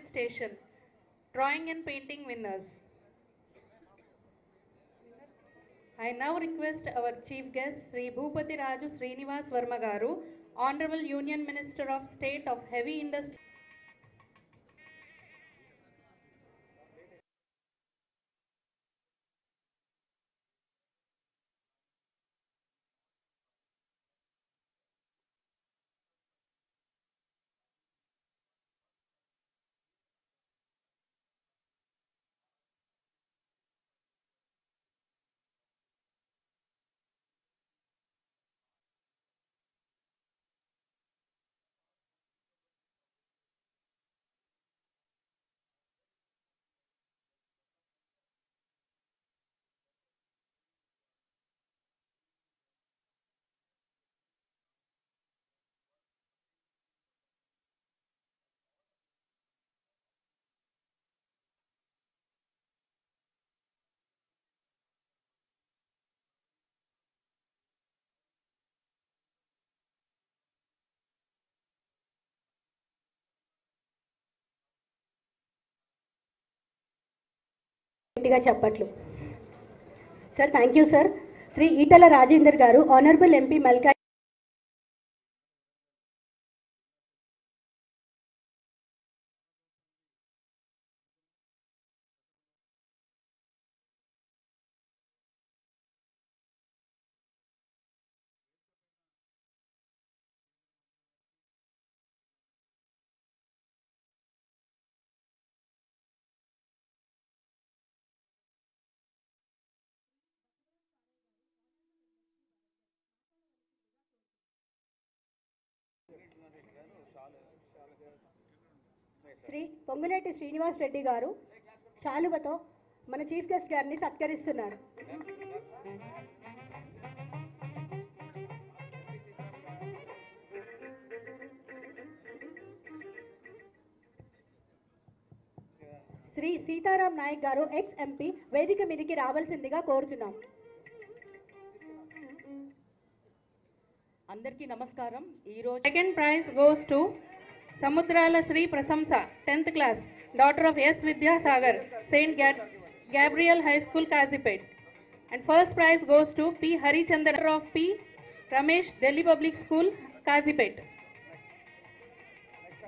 Station, drawing and painting winners. I now request our chief guest, Sri Bhupati Raju Srinivas Verma Garu, Honorable Union Minister of State of Heavy Industry. చెప్పట్లు sir thank you sir Shri Etela Rajender garu honourable MP మల్కా శ్రీ పొంగులేటి శ్రీనివాస్ రెడ్డి గారు శాలువతో మన chief guest గారిని సత్కరిస్తున్నారు. శ్రీ సీతారాం నాయక్ గారు ex MP వేదిక మీదకి రావాల్సిందిగా కోరుతున్నాం. అందరికీ నమస్కారం. ఈరోజు Second prize goes to Samudrala Sri Prasamsa, 10th class, daughter of S. Vidya Sagar, Saint Gabriel High School, Kazipet. And first prize goes to P. Harichandra, daughter of P. Ramesh, Delhi Public School, Kazipet.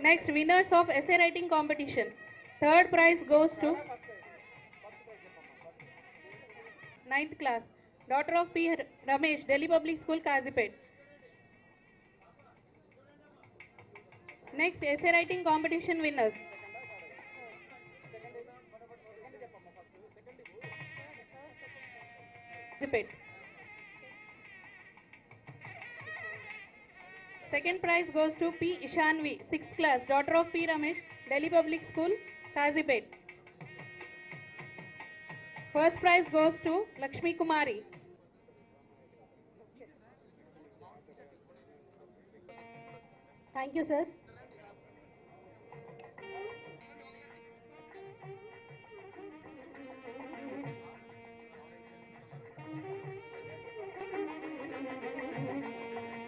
Next, winners of essay writing competition. Third prize goes to 9th class, daughter of P. Ramesh, Delhi Public School, Kazipet. Next, essay writing competition winners. Second prize goes to P. Ishanvi, 6th class, daughter of P. Ramesh, Delhi Public School, Kazipet. First prize goes to Lakshmi Kumari. Thank you, sir.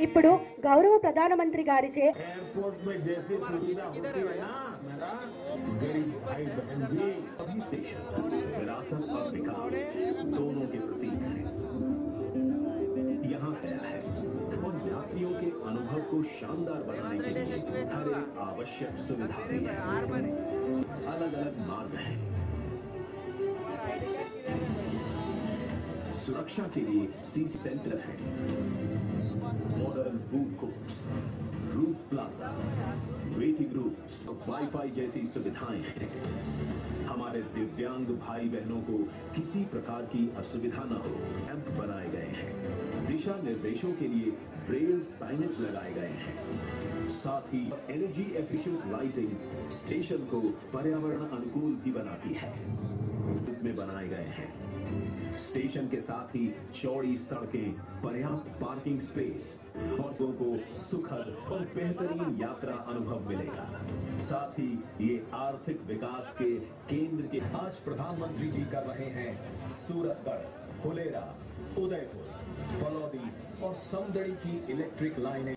ఇప్పుడు గౌరవ ప్రధానమంత్రి గారిచే airport में जैसी सुविधा होती है ना मेरा गरीब भाई बहन जी सभी स्टेशन विरासत और विकास दोनों के प्रतीक है। यहाँ से है और यात्रियों के अनुभव को शानदार बनाने के लिए हर एक आवश्यक सुविधा भी है। अलग अलग मार्ग है, सुरक्षा के लिए सीसी सेंटर है, modern food courts, roof plaza, waiting rooms, wifi जैसी सुविधाएं हैं। हमारे दिव्यांग भाई बहनों को किसी प्रकार की असुविधा न हो, कैंप बनाए गए हैं। दिशा निर्देशों के लिए ब्रेल साइनेज लगाए गए हैं। साथ ही एनर्जी एफिशिएंट लाइटिंग स्टेशन को पर्यावरण अनुकूल भी बनाती है में बनाए गए हैं। स्टेशन के साथ ही चौड़ी सड़कें, पर्याप्त पार्किंग स्पेस और लोगों को सुखद और बेहतरीन यात्रा अनुभव मिलेगा। साथ ही ये आर्थिक विकास के केंद्र के आज प्रधानमंत्री जी कर रहे हैं सूरतगढ़, फुलेरा, उदयपुर, फलौदी और समदड़ी की इलेक्ट्रिक लाइनें।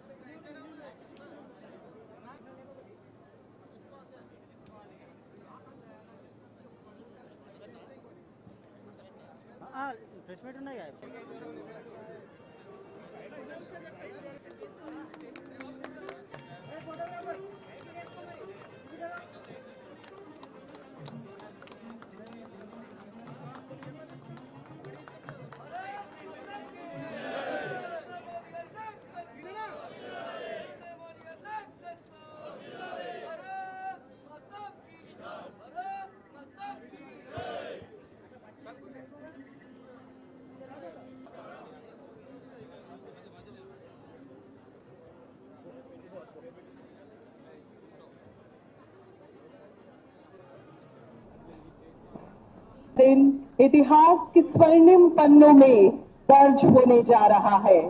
दिन इतिहास के स्वर्णिम पन्नों में दर्ज होने जा रहा है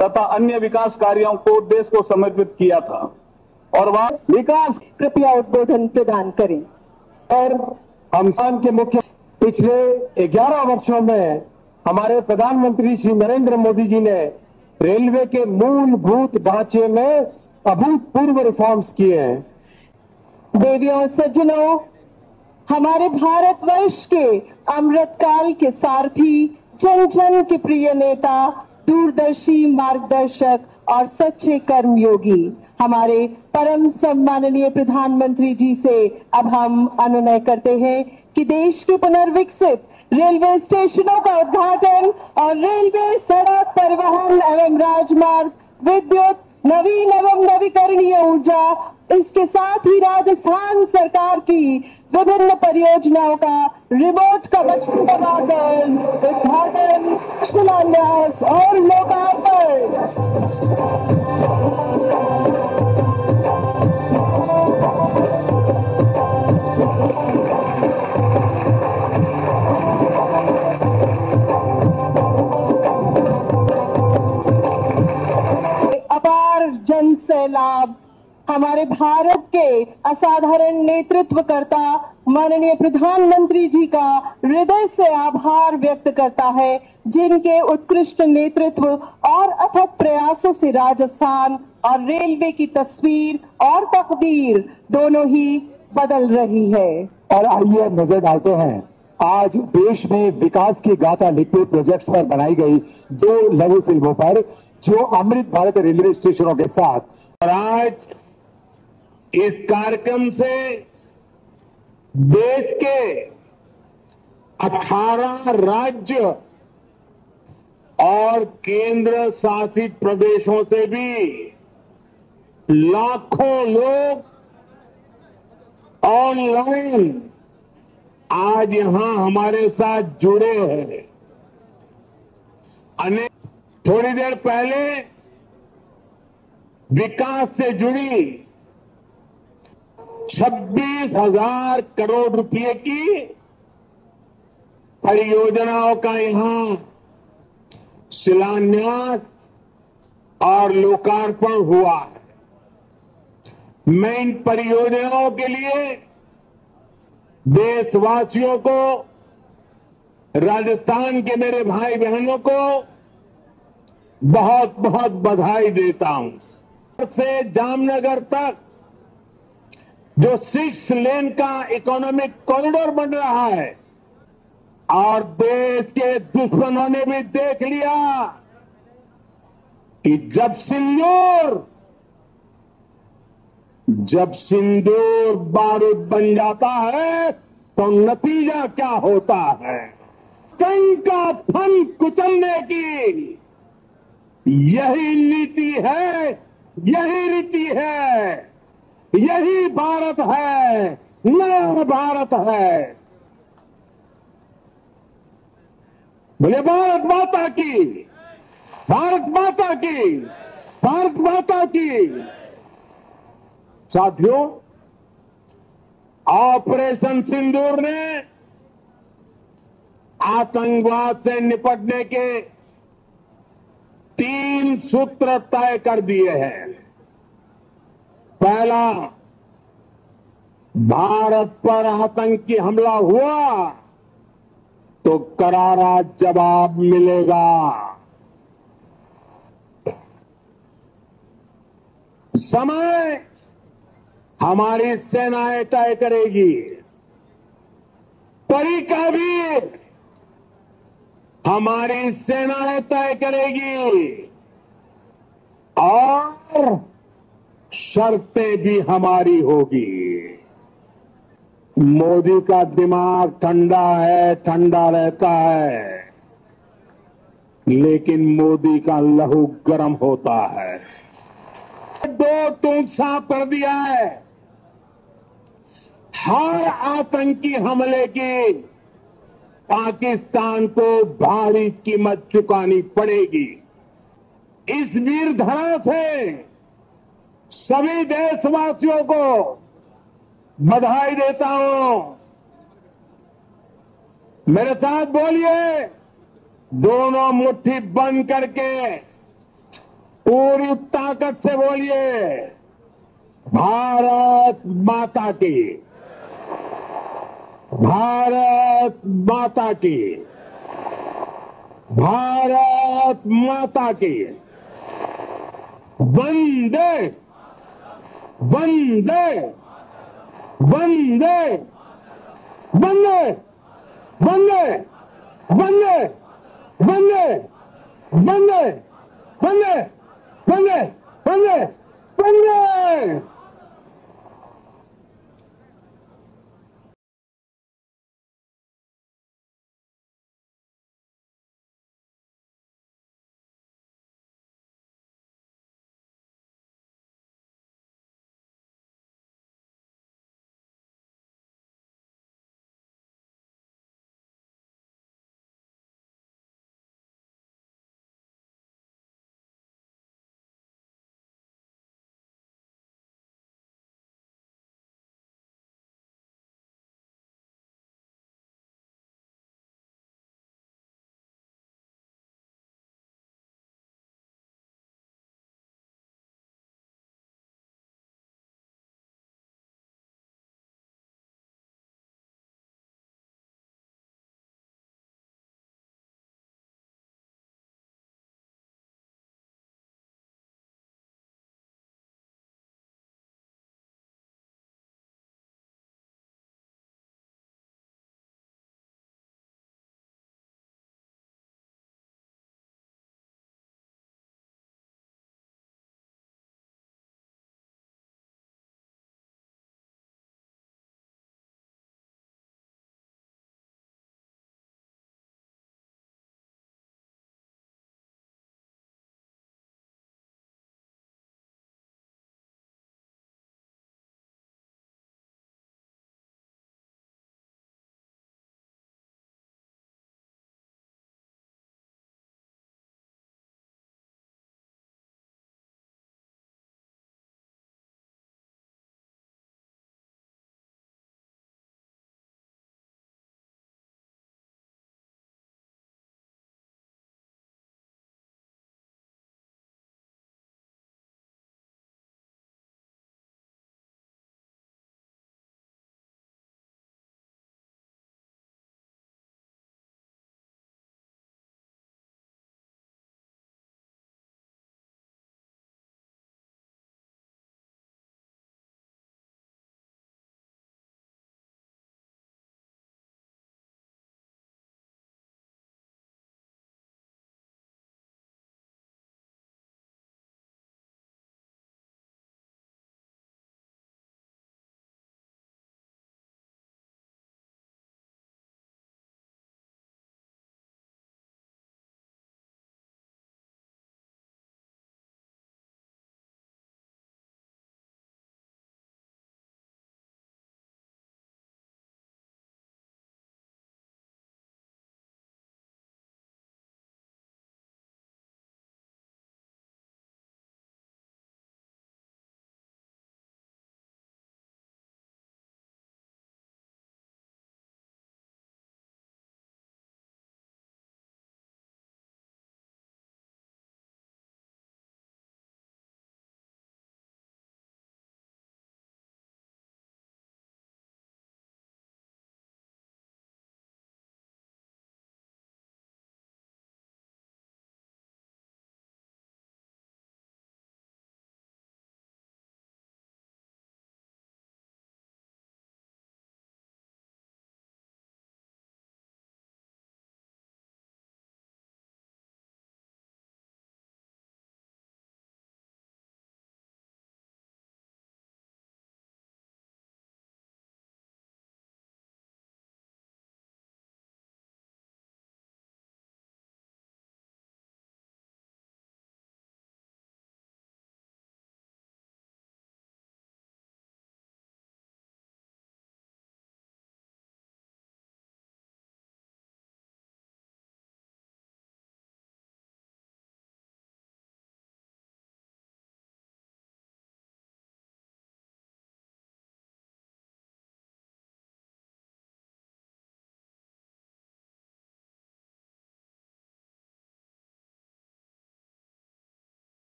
तथा अन्य विकास कार्यों को देश को समर्पित किया था और वह विकास कृपया उद्बोधन प्रदान करें। और हम संघ के मुख्य पिछले 11 वर्षों में हमारे प्रधानमंत्री श्री नरेंद्र मोदी जी ने रेलवे के मूलभूत ढांचे में अभूतपूर्व रिफॉर्म्स किए हैं। देवियों और सज्जनों, हमारे भारतवर्ष के अमृतकाल के सारथी, जन जन के प्रिय नेता, दूरदर्शी मार्गदर्शक और सच्चे कर्मयोगी हमारे परम सम्माननीय प्रधानमंत्री जी से अब हम अनुनय करते हैं कि देश के पुनर्विकसित रेलवे स्टेशनों का उद्घाटन और रेलवे, सड़क परिवहन एवं राजमार्ग, विद्युत, नवीन एवं नवीकरणीय ऊर्जा, इसके साथ ही राजस्थान सरकार की विभिन्न परियोजनाओं का रिमोट कनेक्शन बनाकर उद्घाटन, शिलान्यास और लोकार्पण। अपार जन सैलाब हमारे भारत के असाधारण नेतृत्वकर्ता माननीय प्रधानमंत्री जी का हृदय से आभार व्यक्त करता है, जिनके उत्कृष्ट नेतृत्व और अथक प्रयासों से राजस्थान और रेलवे की तस्वीर और तकदीर दोनों ही बदल रही है। और आइए नजर डालते हैं आज देश में विकास की गाथा लिखते प्रोजेक्ट्स पर बनाई गई 2 लघु फिल्मों पर, जो अमृत भारत रेलवे स्टेशनों के साथ। और आज इस कार्यक्रम से देश के 18 राज्य और केंद्र शासित प्रदेशों से भी लाखों लोग ऑनलाइन आज यहां हमारे साथ जुड़े हैं। थोड़ी देर पहले विकास से जुड़ी 26,000 करोड़ रुपए की परियोजनाओं का यहां शिलान्यास और लोकार्पण हुआ है। मैं इन परियोजनाओं के लिए देशवासियों को, राजस्थान के मेरे भाई बहनों को बहुत बहुत बधाई देता हूं। से जामनगर तक जो 6 लेन का इकोनॉमिक कॉरिडोर बन रहा है, और देश के दुश्मनों ने भी देख लिया कि जब सिंदूर बारूद बन जाता है तो नतीजा क्या होता है। कंक का फन कुचलने की यही नीति है, यही रीति है, यही भारत है, नया भारत है। बोले भारत माता की, भारत माता की, भारत माता की। साथियों, ऑपरेशन सिंदूर ने आतंकवाद से निपटने के 3 सूत्र तय कर दिए हैं। पहला, भारत पर आतंकी हमला हुआ तो करारा जवाब मिलेगा। समय हमारी सेनाएं तय करेगी, तरीका भी हमारी सेनाएं तय करेगी और शर्तें भी हमारी होगी। मोदी का दिमाग ठंडा है, ठंडा रहता है, लेकिन मोदी का लहू गर्म होता है। दो टूक साफ कर दिया है। हर आतंकी हमले की पाकिस्तान को भारी कीमत चुकानी पड़ेगी। इस वीर धरा से सभी देशवासियों को बधाई देता हूं। मेरे साथ बोलिए, दोनों मुट्ठी बंद करके पूरी ताकत से बोलिए, भारत माता की, भारत माता की, भारत माता की। वंदे वंदे वंदे वंदे वंदे वंदे वंदे वंदे वंदे वंदे वंदे वंदे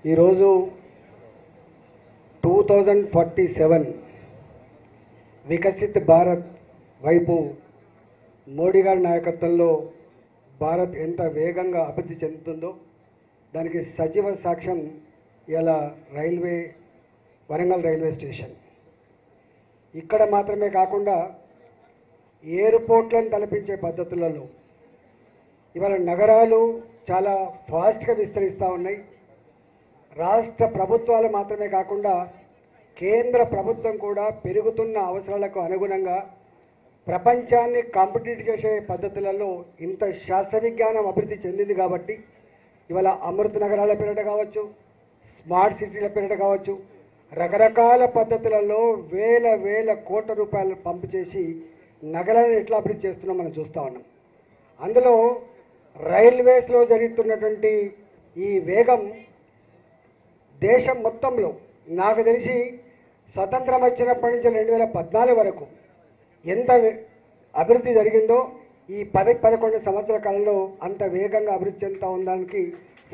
ఈరోజు 2047 వికసిత్ భారత్ వైపు మోడీ గారి నాయకత్వంలో భారత్ ఎంత వేగంగా అభివృద్ధి చెందుతుందో దానికి సజీవ సాక్ష్యం ఇలా వరంగల్ రైల్వే స్టేషన్. ఇక్కడ మాత్రమే కాకుండా ఎయిర్పోర్ట్లను తలపించే పద్ధతులలో ఇవాళ నగరాలు చాలా ఫాస్ట్గా విస్తరిస్తూ ఉన్నాయి. రాష్ట్ర ప్రభుత్వాలు మాత్రమే కాకుండా కేంద్ర ప్రభుత్వం కూడా పెరుగుతున్న అవసరాలకు అనుగుణంగా ప్రపంచాన్ని కాంపిటీట్ చేసే పద్ధతులలో ఇంత శాస్త్ర విజ్ఞానం అభివృద్ధి చెందింది కాబట్టి ఇవాళ అమృత నగరాల పేరిట కావచ్చు, స్మార్ట్ సిటీల పేరిట కావచ్చు, రకరకాల పద్ధతులలో వేల కోట్ల రూపాయలు పంపు చేసి నగరాలను ఎట్లా అభివృద్ధి చేస్తున్నాం మనం చూస్తూ ఉన్నాం. అందులో రైల్వేస్లో జరుగుతున్నటువంటి ఈ వేగం దేశం మొత్తంలో నాకు తెలిసి స్వతంత్రం వచ్చినప్పటి నుంచి 2014 వరకు ఎంత అభివృద్ధి జరిగిందో ఈ 10-11 సంవత్సరాల కాలంలో అంత వేగంగా అభివృద్ధి చెందుతూ ఉండడానికి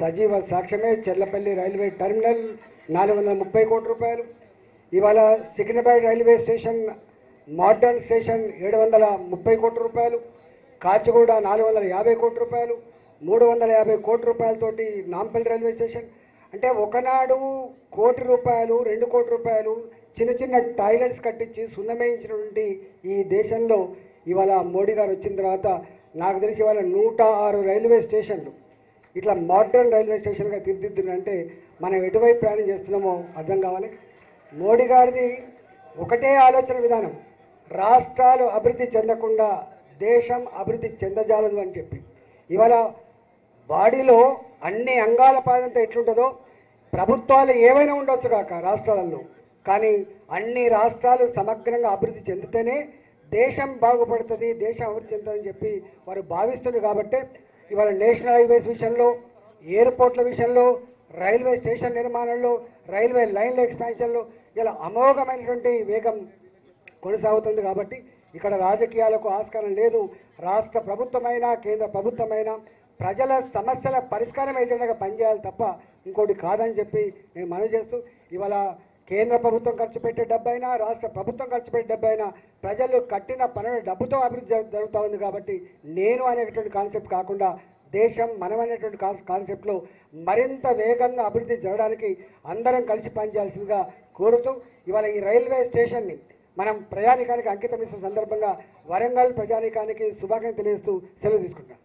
సజీవ సాక్ష్యమే చెర్లపల్లి రైల్వే టెర్మినల్ 430 కోట్ల రూపాయలు. ఇవాళ Secunderabad railway station modern station 730 కోట్ల రూపాయలు, కాచిగూడ 450 కోట్ల రూపాయలు, 350 కోట్ల రూపాయలతోటి నాంపల్లి రైల్వే స్టేషన్. అంటే ఒకనాడు కోటి రూపాయలు 2 కోట్ల రూపాయలు చిన్న టాయిలెట్స్ కట్టించి సున్నమేయించినటువంటి ఈ దేశంలో ఇవాళ మోడీ గారు వచ్చిన తర్వాత నాకు తెలిసి ఇవాళ 106 రైల్వే స్టేషన్లు ఇట్లా మోడర్న్ రైల్వే స్టేషన్గా తీర్చిదిద్దునంటే మనం ఎటువైపు ప్రయాణం చేస్తున్నామో అర్థం కావాలి. మోడీ గారిది ఒకటే ఆలోచన విధానం, రాష్ట్రాలు అభివృద్ధి చెందకుండా దేశం అభివృద్ధి చెందజాలదు అని చెప్పి. ఇవాళ బాడీలో అన్ని అంగాల పాదంతో ఎట్లుంటుందో ప్రభుత్వాలు ఏవైనా ఉండొచ్చు కాక రాష్ట్రాలలో, కానీ అన్ని రాష్ట్రాలు సమగ్రంగా అభివృద్ధి చెందితేనే దేశం బాగుపడుతుంది, దేశం అభివృద్ధి చెందుతుందని చెప్పి వారు భావిస్తున్నారు. కాబట్టి ఇవాళ నేషనల్ హైవేస్ విషయంలో, ఎయిర్పోర్ట్ల విషయంలో, రైల్వే స్టేషన్ నిర్మాణంలో, రైల్వే లైన్ల ఎక్స్పాన్షన్లో ఇలా అమోఘమైనటువంటి వేగం కొనసాగుతుంది. కాబట్టి ఇక్కడ రాజకీయాలకు ఆస్కారం లేదు. రాష్ట్ర ప్రభుత్వమైనా కేంద్ర ప్రభుత్వమైనా ప్రజల సమస్యల పరిష్కారం ఏజెండాగా పనిచేయాలి తప్ప ఇంకోటి కాదని చెప్పి నేను మనవి చేస్తూ, ఇవాళ కేంద్ర ప్రభుత్వం ఖర్చు పెట్టే డబ్బైనా రాష్ట్ర ప్రభుత్వం ఖర్చు పెట్టే డబ్బైనా ప్రజలు కట్టిన పనుల డబ్బుతో అభివృద్ధి జరుగుతూ ఉంది. కాబట్టి నేను అనేటువంటి కాన్సెప్ట్ కాకుండా దేశం మనం అనేటువంటి కాన్సెప్ట్లో మరింత వేగంగా అభివృద్ధి జరగడానికి అందరం కలిసి పనిచేయాల్సిందిగా కోరుతూ ఇవాళ ఈ రైల్వే స్టేషన్ని మనం ప్రయాణికానికి అంకితం ఇస్తున్న సందర్భంగా వరంగల్ ప్రజానీకానికి శుభాకాంక్షలు తెలియజేస్తూ సెలవు తీసుకుంటాం.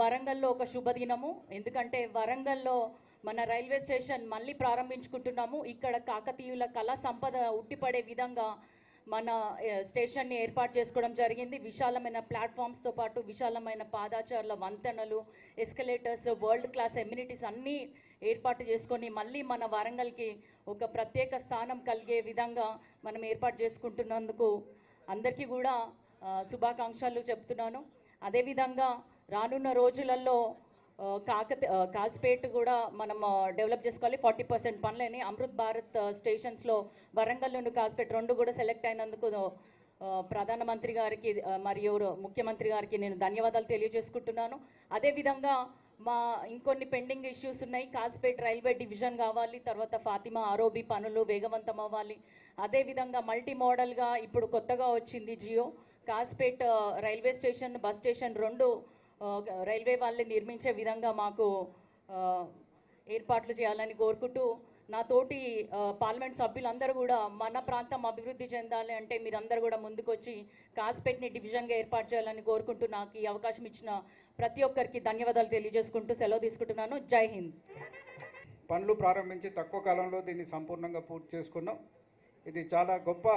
వరంగల్లో ఒక శుభదినము, ఎందుకంటే వరంగల్లో మన రైల్వే స్టేషన్ మళ్ళీ ప్రారంభించుకుంటున్నాము. ఇక్కడ కాకతీయుల కళా సంపద ఉట్టిపడే విధంగా మన స్టేషన్ని ఏర్పాటు చేసుకోవడం జరిగింది. విశాలమైన ప్లాట్ఫామ్స్తో పాటు విశాలమైన పాదాచారుల వంతెనలు, ఎస్కలేటర్స్, వరల్డ్ క్లాస్ ఎమ్యూనిటీస్ అన్నీ ఏర్పాటు చేసుకొని మళ్ళీ మన వరంగల్కి ఒక ప్రత్యేక స్థానం కలిగే విధంగా మనం ఏర్పాటు చేసుకుంటున్నందుకు అందరికీ కూడా శుభాకాంక్షలు చెప్తున్నాను. అదేవిధంగా రానున్న రోజులలో కాజ్పేట్ కూడా మనం డెవలప్ చేసుకోవాలి. 40% పనులని అమృత్ భారత్ స్టేషన్స్లో వరంగల్ నుండి కాజ్పేట్ 2 కూడా సెలెక్ట్ అయినందుకు ప్రధానమంత్రి గారికి మరియు ముఖ్యమంత్రి గారికి నేను ధన్యవాదాలు తెలియజేసుకుంటున్నాను. అదేవిధంగా మా ఇంకొన్ని పెండింగ్ ఇష్యూస్ ఉన్నాయి. కాజ్పేట్ రైల్వే డివిజన్ కావాలి, తర్వాత ఫాతిమా ఆర్ఓబి పనులు వేగవంతం అవ్వాలి. అదేవిధంగా మల్టీ మోడల్గా ఇప్పుడు కొత్తగా వచ్చింది Jio. Kazipet railway station, bus station 2 railway వాళ్ళే నిర్మించే విధంగా మాకు ఏర్పాట్లు చేయాలని కోరుకుంటూ, నా తోటి పార్లమెంట్ సభ్యులందరూ కూడా మన ప్రాంతం అభివృద్ధి చెందాలి అంటే మీరందరూ కూడా ముందుకొచ్చి కాజ్పేట్ని డివిజన్గా ఏర్పాటు చేయాలని కోరుకుంటూ నాకు ఈ అవకాశం ఇచ్చిన ప్రతి ఒక్కరికి ధన్యవాదాలు తెలియజేసుకుంటూ సెలవు తీసుకుంటున్నాను. జై హింద్. పనులు ప్రారంభించి తక్కువ కాలంలో దీన్ని సంపూర్ణంగా పూర్తి చేసుకున్నాం. ఇది చాలా గొప్ప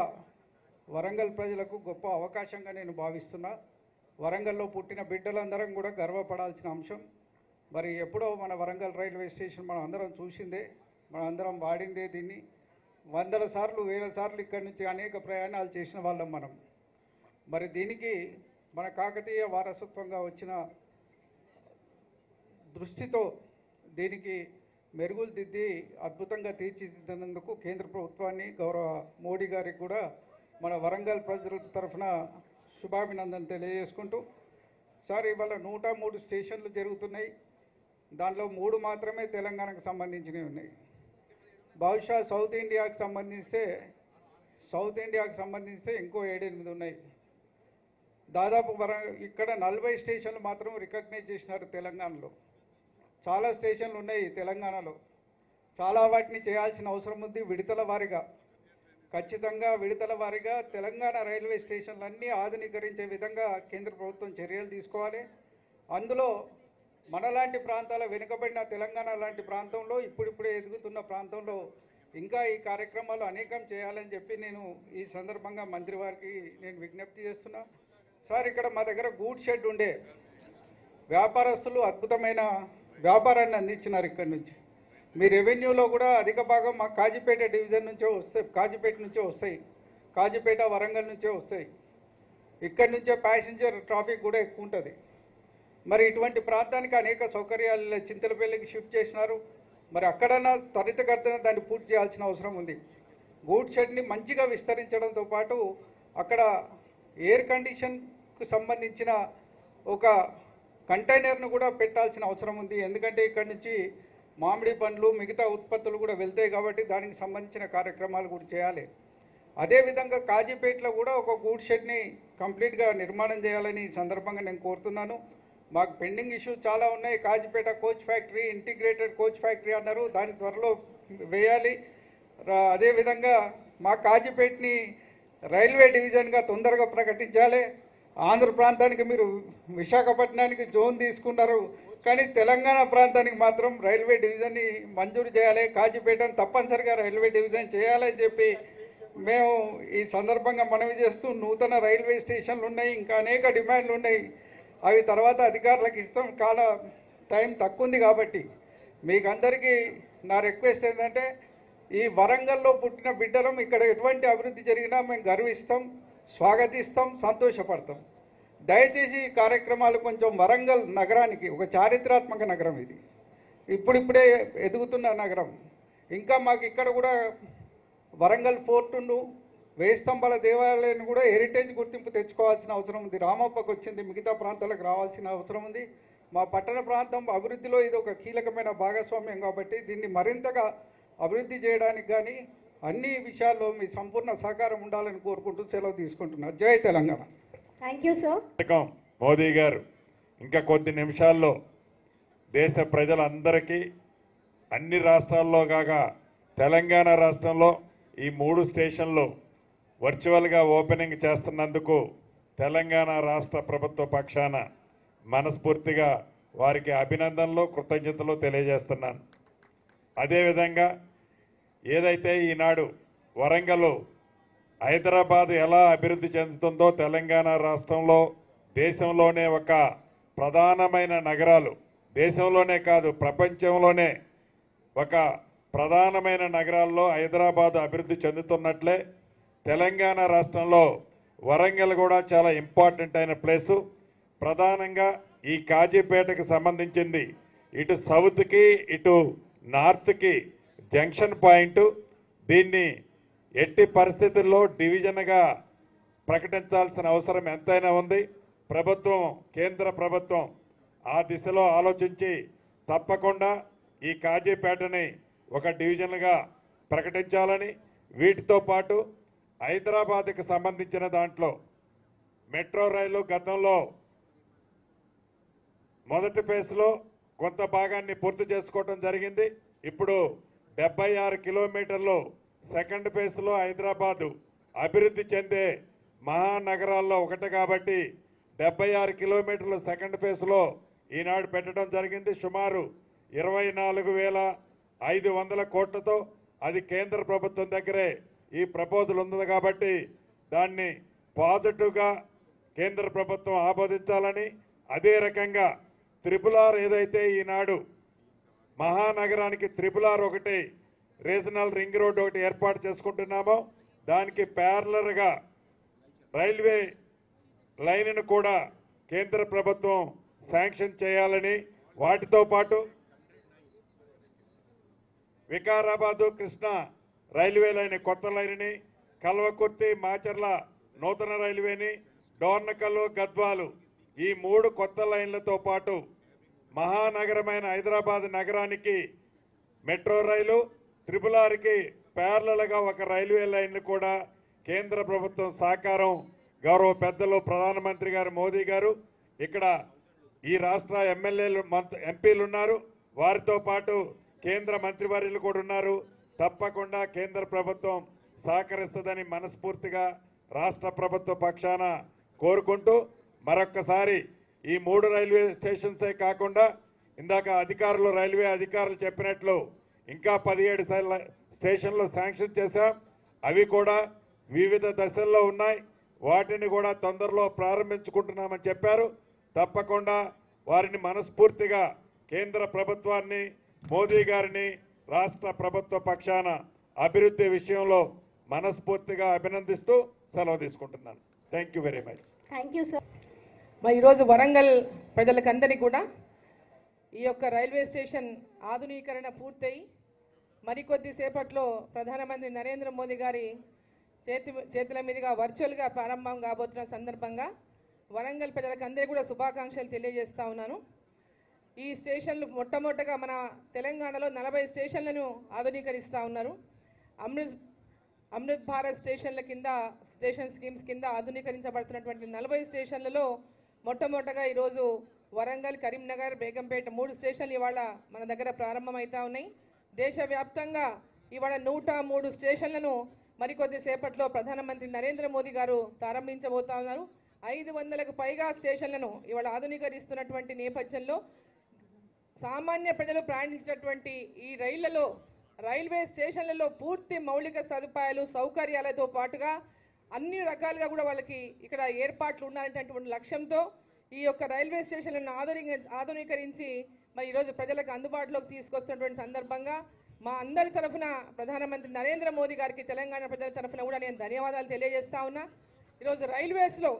వరంగల్ ప్రజలకు గొప్ప అవకాశంగా నేను భావిస్తున్నా. వరంగల్లో పుట్టిన బిడ్డలందరం కూడా గర్వపడాల్సిన అంశం. మరి ఎప్పుడో మన వరంగల్ రైల్వే స్టేషన్ మనం అందరం చూసిందే, మనం అందరం వాడిందే. దీన్ని వందల సార్లు వేల సార్లు ఇక్కడి నుంచి అనేక ప్రయాణాలు చేసిన వాళ్ళం మనం. మరి దీనికి మన కాకతీయ వారసత్వంగా వచ్చిన దృష్టితో దీనికి మెరుగులు దిద్ది అద్భుతంగా తీర్చిదిద్దినందుకు కేంద్ర ప్రభుత్వాన్ని, గౌరవ మోడీ గారికి కూడా మన వరంగల్ ప్రజల తరఫున శుభాభినందన తెలియజేసుకుంటూ, సార్ ఇవాళ 103 స్టేషన్లు జరుగుతున్నాయి. దానిలో 3 మాత్రమే తెలంగాణకు సంబంధించినవి ఉన్నాయి. బహుశా సౌత్ ఇండియాకు సంబంధిస్తే ఇంకో 7-8 ఉన్నాయి. దాదాపు ఇక్కడ 40 స్టేషన్లు మాత్రం రికగ్నైజ్ చేసినారు తెలంగాణలో. చాలా స్టేషన్లు ఉన్నాయి తెలంగాణలో. చాలా వాటిని చేయాల్సిన అవసరం ఉంది. ఖచ్చితంగా విడతల వారీగా తెలంగాణ రైల్వే స్టేషన్లన్నీ ఆధునీకరించే విధంగా కేంద్ర ప్రభుత్వం చర్యలు తీసుకోవాలి. అందులో మనలాంటి ప్రాంతాల వెనుకబడిన తెలంగాణ లాంటి ప్రాంతంలో ఇప్పుడిప్పుడే ఎదుగుతున్న ప్రాంతంలో ఇంకా ఈ కార్యక్రమాలు అనేకం చేయాలని చెప్పి నేను ఈ సందర్భంగా మంత్రి వారికి నేను విజ్ఞప్తి చేస్తున్నా. సార్, ఇక్కడ మా దగ్గర గూడ్ షెడ్ ఉండే వ్యాపారస్తులు అద్భుతమైన వ్యాపారాన్ని అందించినారు. ఇక్కడ నుంచి మీ రెవెన్యూలో కూడా అధిక భాగం మా కాజీపేట డివిజన్ నుంచే వస్తాయి, కాజీపేట నుంచే వస్తాయి, కాజీపేట వరంగల్ నుంచే వస్తాయి. ఇక్కడి నుంచే ప్యాసింజర్ ట్రాఫిక్ కూడా ఎక్కువ ఉంటుంది. మరి ఇటువంటి ప్రాంతానికి అనేక సౌకర్యాలు చింతలపల్లికి షిఫ్ట్ చేసినారు. మరి అక్కడన్నా త్వరితగతిన దాన్ని పూర్తి చేయాల్సిన అవసరం ఉంది. గూడ్ షెడ్ని మంచిగా విస్తరించడంతో పాటు అక్కడ ఎయిర్ కండిషన్కు సంబంధించిన ఒక కంటైనర్ను కూడా పెట్టాల్సిన అవసరం ఉంది. ఎందుకంటే ఇక్కడ నుంచి మామిడి పండ్లు మిగతా ఉత్పత్తులు కూడా వెళ్తాయి కాబట్టి దానికి సంబంధించిన కార్యక్రమాలు కూడా చేయాలి. అదేవిధంగా కాజీపేటలో కూడా ఒక గూడ్ షెడ్ని కంప్లీట్గా నిర్మాణం చేయాలని ఈ సందర్భంగా నేను కోరుతున్నాను. మాకు పెండింగ్ ఇష్యూస్ చాలా ఉన్నాయి. Kazipet coach factory, integrated coach factory అన్నారు, దాని త్వరలో వేయాలి. అదేవిధంగా మా కాజీపేటని రైల్వే డివిజన్గా తొందరగా ప్రకటించాలి. ఆంధ్ర ప్రాంతానికి మీరు విశాఖపట్నానికి జోన్ తీసుకున్నారు, కానీ తెలంగాణ ప్రాంతానికి మాత్రం రైల్వే డివిజన్ని మంజూరు చేయాలి. కాజీపేటను తప్పనిసరిగా రైల్వే డివిజన్ చేయాలని చెప్పి మేము ఈ సందర్భంగా మనవి చేస్తూ, నూతన రైల్వే స్టేషన్లు ఉన్నాయి, ఇంకా అనేక డిమాండ్లు ఉన్నాయి. అవి తర్వాత అధికారులకు ఇస్తాం. టైం తక్కువ ఉంది కాబట్టి మీకు అందరికీ నా రిక్వెస్ట్ ఏంటంటే, ఈ వరంగల్లో పుట్టిన బిడ్డలం ఇక్కడ ఎటువంటి అభివృద్ధి జరిగినా మేము గర్విస్తాం, స్వాగతిస్తాం, సంతోషపడతాం. దయచేసి ఈ కార్యక్రమాలు కొంచెం వరంగల్ నగరానికి ఒక చారిత్రాత్మక నగరం, ఇది ఇప్పుడిప్పుడే ఎదుగుతున్న నగరం. ఇంకా మాకు ఇక్కడ కూడా వరంగల్ ఫోర్టును, 1000 స్తంభాల దేవాలయాన్ని కూడా హెరిటేజ్ గుర్తింపు తెచ్చుకోవాల్సిన అవసరం ఉంది. రామప్పకు వచ్చింది, మిగతా ప్రాంతాలకు రావాల్సిన అవసరం ఉంది. మా పట్టణ ప్రాంతం అభివృద్ధిలో ఇది ఒక కీలకమైన భాగస్వామ్యం కాబట్టి దీన్ని మరింతగా అభివృద్ధి చేయడానికి కానీ అన్ని విషయాల్లో మీ సంపూర్ణ సహకారం ఉండాలని కోరుకుంటూ సెలవు తీసుకుంటున్నాను. జై Telangana. Thank you sir. Modi గారు ఇంకా కొద్ది నిమిషాల్లో దేశ ప్రజలందరికీ అన్ని రాష్ట్రాల్లో కాగా తెలంగాణ రాష్ట్రంలో ఈ 3 స్టేషన్లు వర్చువల్గా ఓపెనింగ్ చేస్తున్నందుకు తెలంగాణ రాష్ట్ర ప్రభుత్వ పక్షాన మనస్ఫూర్తిగా వారికి అభినందనలు, కృతజ్ఞతలు తెలియజేస్తున్నాను. అదేవిధంగా ఏదైతే ఈనాడు వరంగల్ హైదరాబాద్ ఎలా అభివృద్ధి చెందుతుందో తెలంగాణ రాష్ట్రంలో దేశంలోనే ఒక ప్రధానమైన నగరాలు, దేశంలోనే కాదు ప్రపంచంలోనే ఒక ప్రధానమైన నగరాల్లో హైదరాబాద్ అభివృద్ధి చెందుతున్నట్లే తెలంగాణ రాష్ట్రంలో వరంగల్ కూడా చాలా ఇంపార్టెంట్ అయిన ప్లేసు. ప్రధానంగా ఈ కాజీపేటకు సంబంధించింది ఇటు సౌత్కి ఇటు నార్త్కి జంక్షన్ పాయింట్. దీన్ని ఎట్టి పరిస్థితుల్లో డివిజన్గా ప్రకటించాల్సిన అవసరం ఎంతైనా ఉంది. ప్రభుత్వం, కేంద్ర ప్రభుత్వం ఆ దిశలో ఆలోచించి తప్పకుండా ఈ కాజీపేటని ఒక డివిజన్గా ప్రకటించాలని, వీటితో పాటు హైదరాబాద్కి సంబంధించిన దాంట్లో మెట్రో రైలు గతంలో మొదటి ఫేజ్లో కొంత భాగాన్ని పూర్తి చేసుకోవడం జరిగింది. ఇప్పుడు 76 కిలోమీటర్లు సెకండ్ ఫేజ్లో హైదరాబాదు అభివృద్ధి చెందే మహానగరాల్లో ఒకటి కాబట్టి 76 కిలోమీటర్లు సెకండ్ ఫేజ్లో ఈనాడు పెట్టడం జరిగింది. సుమారు 24,500 కోట్లతో అది కేంద్ర ప్రభుత్వం దగ్గరే ఈ ప్రపోజల్ ఉంది కాబట్టి దాన్ని పాజిటివ్గా కేంద్ర ప్రభుత్వం ఆమోదించాలని, అదే రకంగా RRR ఏదైతే ఈనాడు మహానగరానికి RRR ఒకటి రీజనల్ రింగ్ రోడ్ ఒకటి ఏర్పాటు చేసుకుంటున్నామో దానికి ప్యారలర్గా రైల్వే లైన్ను కూడా కేంద్ర ప్రభుత్వం శాంక్షన్ చేయాలని, వాటితో పాటు వికారాబాదు కృష్ణా రైల్వే లైన్ కొత్త లైన్ని, కల్వకుర్తి మాచర్ల నూతన రైల్వేని, డోర్నకల్లు గద్వాలు ఈ 3 కొత్త లైన్లతో పాటు మహానగరమైన హైదరాబాద్ నగరానికి మెట్రో రైలు, RRRకి ప్యారలల్గా ఒక రైల్వే లైన్ కూడా కేంద్ర ప్రభుత్వం సహకారం గౌరవ పెద్దలు ప్రధానమంత్రి గారు మోదీ గారు, ఇక్కడ ఈ రాష్ట్ర ఎమ్మెల్యేలు ఎంపీలు ఉన్నారు, వారితో పాటు కేంద్ర మంత్రివర్యులు కూడా ఉన్నారు. తప్పకుండా కేంద్ర ప్రభుత్వం సహకరిస్తుందని మనస్ఫూర్తిగా రాష్ట్ర ప్రభుత్వ పక్షాన కోరుకుంటూ మరొక్కసారి ఈ 3 రైల్వే స్టేషన్సే కాకుండా ఇందాక రైల్వే అధికారులు చెప్పినట్లు ఇంకా 17 స్టేషన్లు శాంక్షన్ చేశాం. అవి కూడా వివిధ దశల్లో ఉన్నాయి. వాటిని కూడా తొందరలో ప్రారంభించుకుంటున్నామని చెప్పారు. తప్పకుండా వారిని మనస్ఫూర్తిగా కేంద్ర ప్రభుత్వాన్ని, మోదీ గారిని రాష్ట్ర ప్రభుత్వ పక్షాన అభివృద్ధి విషయంలో మనస్ఫూర్తిగా అభినందిస్తూ సెలవు తీసుకుంటున్నాను. Thank you very much. Thank you sir. మరి ఈరోజు వరంగల్ ప్రజలకందరికీ కూడా ఈ యొక్క రైల్వే స్టేషన్ ఆధునీకరణ పూర్తయి మరికొద్ది సేపట్లో ప్రధానమంత్రి నరేంద్ర మోదీ గారి చేతుల మీదుగా వర్చువల్గా ప్రారంభం కాబోతున్న సందర్భంగా వరంగల్ ప్రజలకందరికీ కూడా శుభాకాంక్షలు తెలియజేస్తా ఉన్నాను. ఈ స్టేషన్లు మొట్టమొదటగా మన తెలంగాణలో 40 స్టేషన్లను ఆధునీకరిస్తూ ఉన్నారు. అమృత్ భారత్ స్టేషన్ల కింద, స్టేషన్ స్కీమ్స్ కింద ఆధునీకరించబడుతున్నటువంటి 40 స్టేషన్లలో మొట్టమొదటగా ఈరోజు వరంగల్, కరీంనగర్, బేగంపేట 3 స్టేషన్లు ఇవాళ మన దగ్గర ప్రారంభమవుతా ఉన్నాయి. దేశవ్యాప్తంగా ఇవాళ 103 స్టేషన్లను మరికొద్ది సేపట్లో ప్రధానమంత్రి నరేంద్ర మోదీ గారు ప్రారంభించబోతా ఉన్నారు. 500కు పైగా స్టేషన్లను ఇవాళ ఆధునీకరిస్తున్నటువంటి నేపథ్యంలో సామాన్య ప్రజలు ప్రయాణించినటువంటి ఈ రైల్వే స్టేషన్లలో పూర్తి మౌలిక సదుపాయాలు, సౌకర్యాలతో పాటుగా అన్ని రకాలుగా కూడా వాళ్ళకి ఇక్కడ ఏర్పాట్లు ఉండాలనేటటువంటి లక్ష్యంతో ఈ యొక్క రైల్వే స్టేషన్లను ఆధునీకరించి మరి ఈరోజు ప్రజలకు అందుబాటులోకి తీసుకొస్తున్నటువంటి సందర్భంగా మా అందరి తరఫున ప్రధానమంత్రి నరేంద్ర మోదీ గారికి, తెలంగాణ ప్రజల తరఫున కూడా నేను ధన్యవాదాలు తెలియజేస్తా ఉన్నా. ఈరోజు రైల్వేస్లో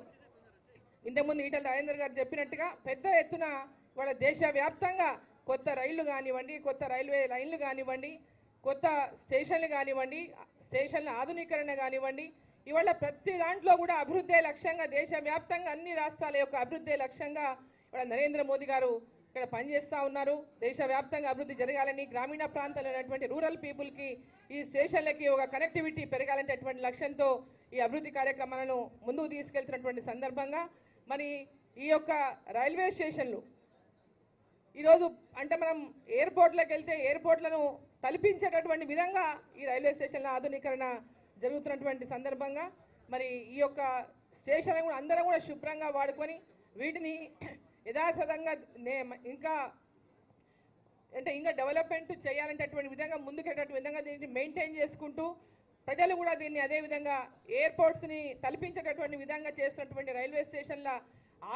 ఇంతకుముందు ఈటల రాజేందర్ గారు చెప్పినట్టుగా పెద్ద ఎత్తున ఇవాళ దేశవ్యాప్తంగా కొత్త రైళ్లు కానివ్వండి, కొత్త రైల్వే లైన్లు కానివ్వండి, కొత్త స్టేషన్లు కానివ్వండి, స్టేషన్ల ఆధునీకరణ కానివ్వండి, ఇవాళ ప్రతి దాంట్లో కూడా అభివృద్ధి లక్ష్యంగా దేశవ్యాప్తంగా అన్ని రాష్ట్రాల యొక్క అభివృద్ధి లక్ష్యంగా ఇవాళ నరేంద్ర మోదీ గారు ఇక్కడ పనిచేస్తూ ఉన్నారు. దేశవ్యాప్తంగా అభివృద్ధి జరగాలని, గ్రామీణ ప్రాంతాల్లో ఉన్నటువంటి రూరల్ పీపుల్కి ఈ స్టేషన్లకి ఒక కనెక్టివిటీ పెరగాలనేటటువంటి లక్ష్యంతో ఈ అభివృద్ధి కార్యక్రమాలను ముందుకు తీసుకెళ్తున్నటువంటి సందర్భంగా మరి ఈ యొక్క రైల్వే స్టేషన్లు ఈరోజు అంటే మనం ఎయిర్పోర్ట్లకు వెళ్తే ఎయిర్పోర్ట్లను తలపించేటటువంటి విధంగా ఈ రైల్వే స్టేషన్ల ఆధునీకరణ జరుగుతున్నటువంటి సందర్భంగా మరి ఈ యొక్క స్టేషన్ కూడా అందరం కూడా శుభ్రంగా వాడుకొని వీటిని యథాతథంగా ఇంకా డెవలప్మెంట్ చేయాలంటటువంటి విధంగా ముందుకెళ్ళేటువంటి విధంగా దీన్ని మెయింటైన్ చేసుకుంటూ ప్రజలు కూడా దీన్ని అదేవిధంగా ఎయిర్పోర్ట్స్ని తలపించేటటువంటి విధంగా చేస్తున్నటువంటి రైల్వే స్టేషన్ల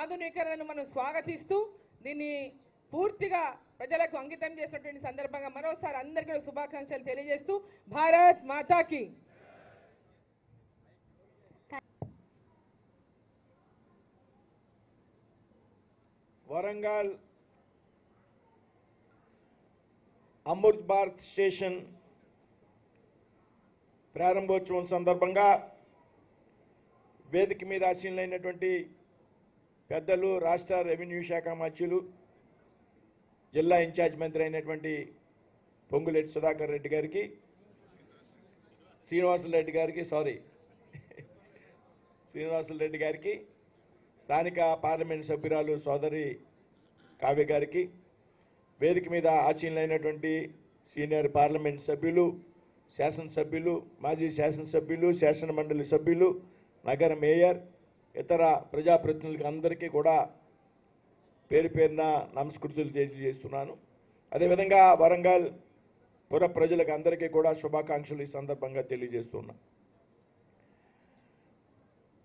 ఆధునీకరణను మనం స్వాగతిస్తూ దీన్ని పూర్తిగా ప్రజలకు అంకితం చేసినటువంటి సందర్భంగా మరోసారి అందరికీ కూడా శుభాకాంక్షలు తెలియజేస్తూ భారత్ మాతాకి. వరంగల్ అమృత్ భారత్ స్టేషన్ ప్రారంభోత్సవం సందర్భంగా వేదిక మీద ఆసీనులైనటువంటి పెద్దలు, రాష్ట్ర రెవెన్యూ శాఖ మంత్రులు, జిల్లా ఇన్ఛార్జ్ మంత్రి అయినటువంటి పొంగులేటి సుధాకర్ రెడ్డి గారికి, శ్రీనివాసులరెడ్డి గారికి, స్థానిక పార్లమెంట్ సభ్యురాలు సోదరి కావ్య గారికి, వేదిక మీద ఆసీనులైనటువంటి సీనియర్ పార్లమెంట్ సభ్యులు, శాసనసభ్యులు, మాజీ శాసనసభ్యులు, శాసన మండలి సభ్యులు, నగర మేయర్, ఇతర ప్రజాప్రతినిధులకు అందరికీ కూడా పేరు పేరున నమస్కృతులు తెలియజేస్తున్నాను. అదేవిధంగా వరంగల్ పుర ప్రజలకు అందరికీ కూడా శుభాకాంక్షలు ఈ సందర్భంగా తెలియజేస్తున్నా.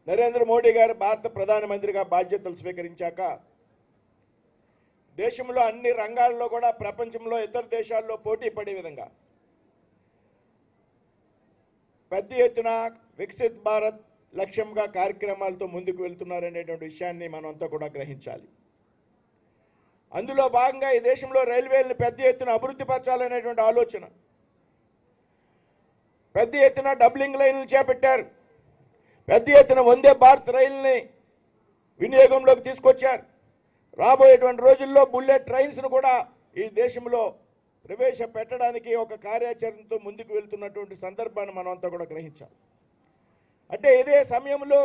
నరేంద్ర మోడీ గారు భారత ప్రధానమంత్రిగా బాధ్యతలు స్వీకరించాక దేశంలో అన్ని రంగాల్లో కూడా ప్రపంచంలో ఇతర దేశాల్లో పోటీ పడే విధంగా పెద్ద ఎత్తున వికసిత్ భారత్ లక్ష్యంగా కార్యక్రమాలతో ముందుకు వెళ్తున్నారనేటువంటి విషయాన్ని మనమంతా కూడా గ్రహించాలి. అందులో భాగంగా ఈ దేశంలో రైల్వేలను పెద్ద ఎత్తున అభివృద్ధి పరచాలనేటువంటి ఆలోచన, పెద్ద ఎత్తున డబ్లింగ్ లైన్లు చేపట్టారు, పెద్ద ఎత్తున వందే భారత్ రైలుని వినియోగంలోకి తీసుకొచ్చారు, రాబోయేటువంటి రోజుల్లో బుల్లెట్ ట్రైన్స్ను కూడా ఈ దేశంలో ప్రవేశపెట్టడానికి ఒక కార్యాచరణతో ముందుకు వెళ్తున్నటువంటి సందర్భాన్ని మనం అంతా కూడా గ్రహించాం. అంటే ఇదే సమయంలో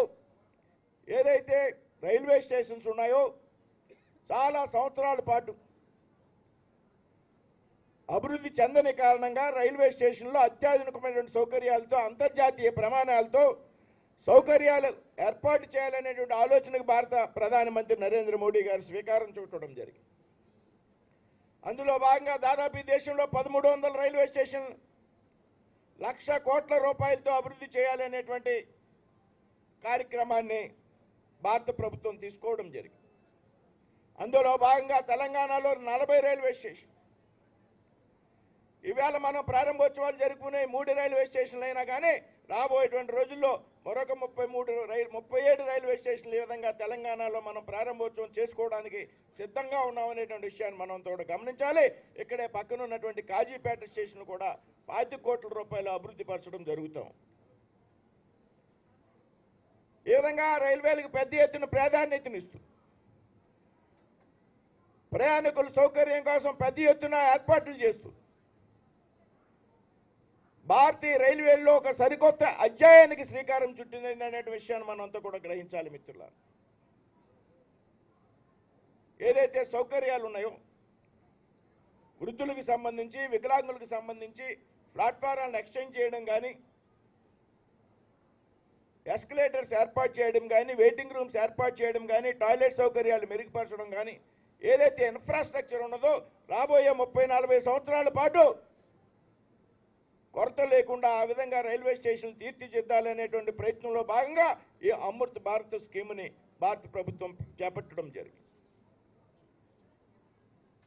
ఏదైతే రైల్వే స్టేషన్స్ ఉన్నాయో చాలా సంవత్సరాల పాటు అభివృద్ధి చెందని కారణంగా రైల్వే స్టేషన్లో అత్యాధునికమైనటువంటి సౌకర్యాలతో అంతర్జాతీయ ప్రమాణాలతో సౌకర్యాలు ఏర్పాటు చేయాలనేటువంటి ఆలోచనకు భారత ప్రధానమంత్రి నరేంద్ర మోడీ గారు స్వీకారం చుట్టడం జరిగింది. అందులో భాగంగా దాదాపు ఈ దేశంలో 1300 రైల్వే స్టేషన్ 1,00,000 కోట్ల రూపాయలతో అభివృద్ధి చేయాలనేటువంటి కార్యక్రమాన్ని భారత ప్రభుత్వం తీసుకోవడం జరిగింది. అందులో భాగంగా తెలంగాణలో 40 రైల్వే స్టేషన్, ఇవాళ మనం ప్రారంభోత్సవాలు జరుపుకునే 3 రైల్వే స్టేషన్లు అయినా కానీ రాబోయేటువంటి రోజుల్లో మరొక 37 రైల్వే స్టేషన్లు ఈ విధంగా తెలంగాణలో మనం ప్రారంభోత్సవం చేసుకోవడానికి సిద్ధంగా ఉన్నామనేటువంటి విషయాన్ని మనం కూడా గమనించాలి. ఇక్కడే పక్కన ఉన్నటువంటి కాజీపేట స్టేషన్ కూడా 25 కోట్ల రూపాయలు అభివృద్ధి పరచడం జరుగుతాం. ఈ విధంగా రైల్వేలకు పెద్ద ఎత్తున ప్రాధాన్యతనిస్తూ ప్రయాణికుల సౌకర్యం కోసం పెద్ద ఎత్తున ఏర్పాట్లు చేస్తూ భారతీయ రైల్వేల్లో ఒక సరికొత్త అధ్యాయానికి శ్రీకారం చుట్టింది అనే విషయాన్ని మనం అంతా కూడా గ్రహించాలి మిత్రులారా. ఏదైతే సౌకర్యాలు ఉన్నాయో వృద్ధులకు సంబంధించి వికలాంగులకు సంబంధించి ప్లాట్ఫారాలను ఎక్స్చేంజ్ చేయడం కానీ, ఎస్కలేటర్స్ ఏర్పాటు చేయడం కానీ, వెయిటింగ్ రూమ్స్ ఏర్పాటు చేయడం కానీ, టాయిలెట్ సౌకర్యాలు మెరుగుపరచడం కానీ, ఏదైతే ఇన్ఫ్రాస్ట్రక్చర్ ఉన్నదో రాబోయే 30-40 సంవత్సరాల పాటు కొరత లేకుండా ఆ విధంగా రైల్వే స్టేషన్లు తీర్చిదిద్దాలనేటువంటి ప్రయత్నంలో భాగంగా ఈ అమృత్ భారత్ స్కీమ్ని భారత ప్రభుత్వం చేపట్టడం జరిగింది.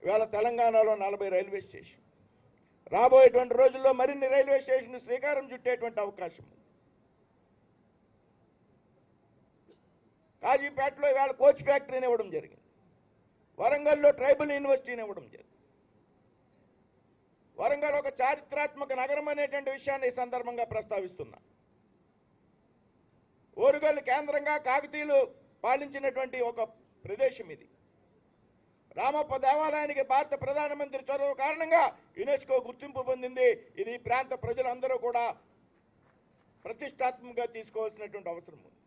ఇవాళ తెలంగాణలో 40 రైల్వే స్టేషన్, రాబోయేటువంటి రోజుల్లో మరిన్ని రైల్వే స్టేషన్ శ్రీకారం చుట్టేటువంటి అవకాశం ఉంది. కాజీపేటలో ఇవాళ కోచ్ ఫ్యాక్టరీని ఇవ్వడం జరిగింది. వరంగల్లో ట్రైబల్ యూనివర్సిటీని ఇవ్వడం జరిగింది. వరంగల్ ఒక చారిత్రాత్మక నగరం అనేటువంటి విషయాన్ని ఈ సందర్భంగా ప్రస్తావిస్తున్నా. ఓరుగల్లు కేంద్రంగా కాకతీయులు పాలించినటువంటి ఒక ప్రదేశం ఇది. రామప్ప దేవాలయానికి భారత ప్రధానమంత్రి చొరవ కారణంగా యునెస్కో గుర్తింపు పొందింది. ఇది ప్రాంత ప్రజలందరూ కూడా ప్రతిష్టాత్మకంగా తీసుకోవాల్సినటువంటి అవసరం ఉంది.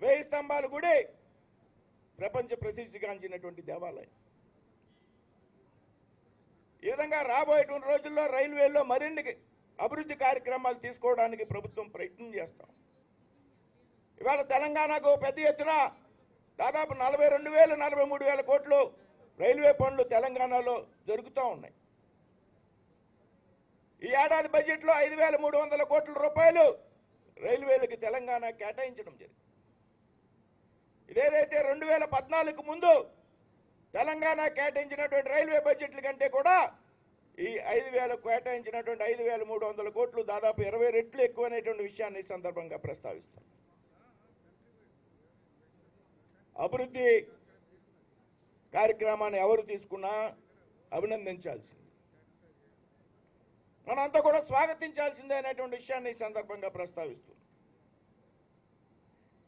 1000 స్తంభాల గుడి ప్రపంచ ప్రసిద్ధిగాంచినటువంటి దేవాలయం. ఈ విధంగా రాబోయేటువంటి రోజుల్లో రైల్వేలో మరిన్ని అభివృద్ధి కార్యక్రమాలు తీసుకోవడానికి ప్రభుత్వం ప్రయత్నం చేస్తాం. ఇవాళ తెలంగాణకు పెద్ద ఎత్తున దాదాపు 42,000-43,000 కోట్లు రైల్వే పనులు తెలంగాణలో జరుగుతూ ఉన్నాయి. ఈ ఏడాది బడ్జెట్లో 5,300 కోట్ల రూపాయలు రైల్వేలకు తెలంగాణ కేటాయించడం జరిగింది. ఇదేదైతే 2014కు ముందు తెలంగాణ కేటాయించినటువంటి రైల్వే బడ్జెట్ల కంటే కూడా ఈ 5,000 కేటాయించినటువంటి 5,300 కోట్లు దాదాపు 20 రెట్లు ఎక్కువ అనేటువంటి విషయాన్ని ఈ సందర్భంగా ప్రస్తావిస్తాం. అభివృద్ధి కార్యక్రమాన్ని ఎవరు తీసుకున్నా అభినందించాల్సింది, మనంతా కూడా స్వాగతించాల్సిందే అనేటువంటి విషయాన్ని ఈ సందర్భంగా ప్రస్తావిస్తుంది.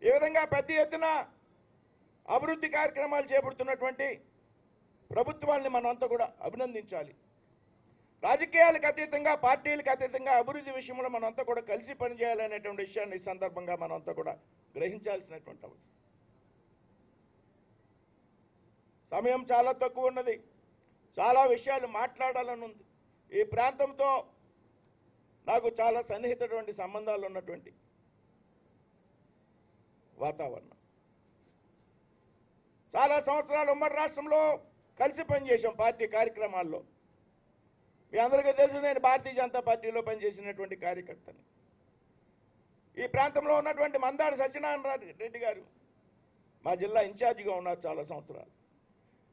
ఈ విధంగా పెద్ద ఎత్తున అభివృద్ధి కార్యక్రమాలు చేపడుతున్నటువంటి ప్రభుత్వాన్ని మనంతా కూడా అభినందించాలి. రాజకీయాలకు అతీతంగా, పార్టీలకు అతీతంగా అభివృద్ధి విషయంలో మనంతా కూడా కలిసి పనిచేయాలనేటువంటి విషయాన్ని ఈ సందర్భంగా మనంతా కూడా గ్రహించాల్సినటువంటి అవసరం. సమయం చాలా తక్కువ ఉన్నది, చాలా విషయాలు మాట్లాడాలని ఉంది. ఈ ప్రాంతంతో నాకు చాలా సన్నిహితటువంటి సంబంధాలు ఉన్నటువంటి వాతావరణం. చాలా సంవత్సరాలు ఉమ్మడి రాష్ట్రంలో కలిసి పనిచేశాం పార్టీ కార్యక్రమాల్లో. మీ అందరికీ తెలుసు, నేను భారతీయ జనతా పార్టీలో పనిచేసినటువంటి కార్యకర్తని. ఈ ప్రాంతంలో ఉన్నటువంటి మందాడి సత్యనారాయణ రెడ్డి గారు మా జిల్లా ఇన్ఛార్జిగా ఉన్నారు చాలా సంవత్సరాలు.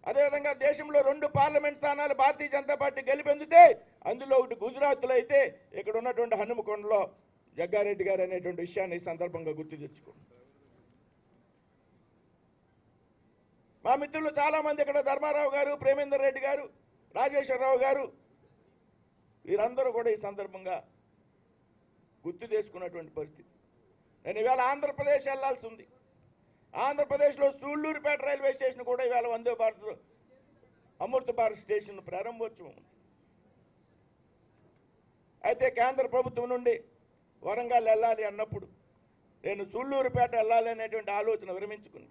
అదేవిధంగా దేశంలో 2 పార్లమెంట్ స్థానాలు భారతీయ జనతా పార్టీ గెలిపొందితే అందులో ఒకటి గుజరాత్లో అయితే ఇక్కడ ఉన్నటువంటి హనుమకొండలో జగ్గారెడ్డి గారు అనేటువంటి విషయాన్ని ఈ సందర్భంగా గుర్తు తెచ్చుకోండి. మా మిత్రులు చాలామంది ఇక్కడ ధర్మారావు గారు, ప్రేమేందర్ రెడ్డి గారు, రాజేశ్వరరావు గారు, వీరందరూ కూడా ఈ సందర్భంగా గుర్తు చేసుకున్నటువంటి పరిస్థితి. నేను ఇవాళ ఆంధ్రప్రదేశ్ వెళ్లాల్సి ఉంది. ఆంధ్రప్రదేశ్లో సూళ్లూరుపేట రైల్వే స్టేషన్ కూడా ఇవాళ వందే భారత్ అమృత భారత్ స్టేషన్ ప్రారంభోత్సవం. అయితే కేంద్ర ప్రభుత్వం నుండి వరంగల్ వెళ్ళాలి అన్నప్పుడు నేను సూళ్లూరుపేట వెళ్ళాలి అనేటువంటి ఆలోచన విరమించుకుని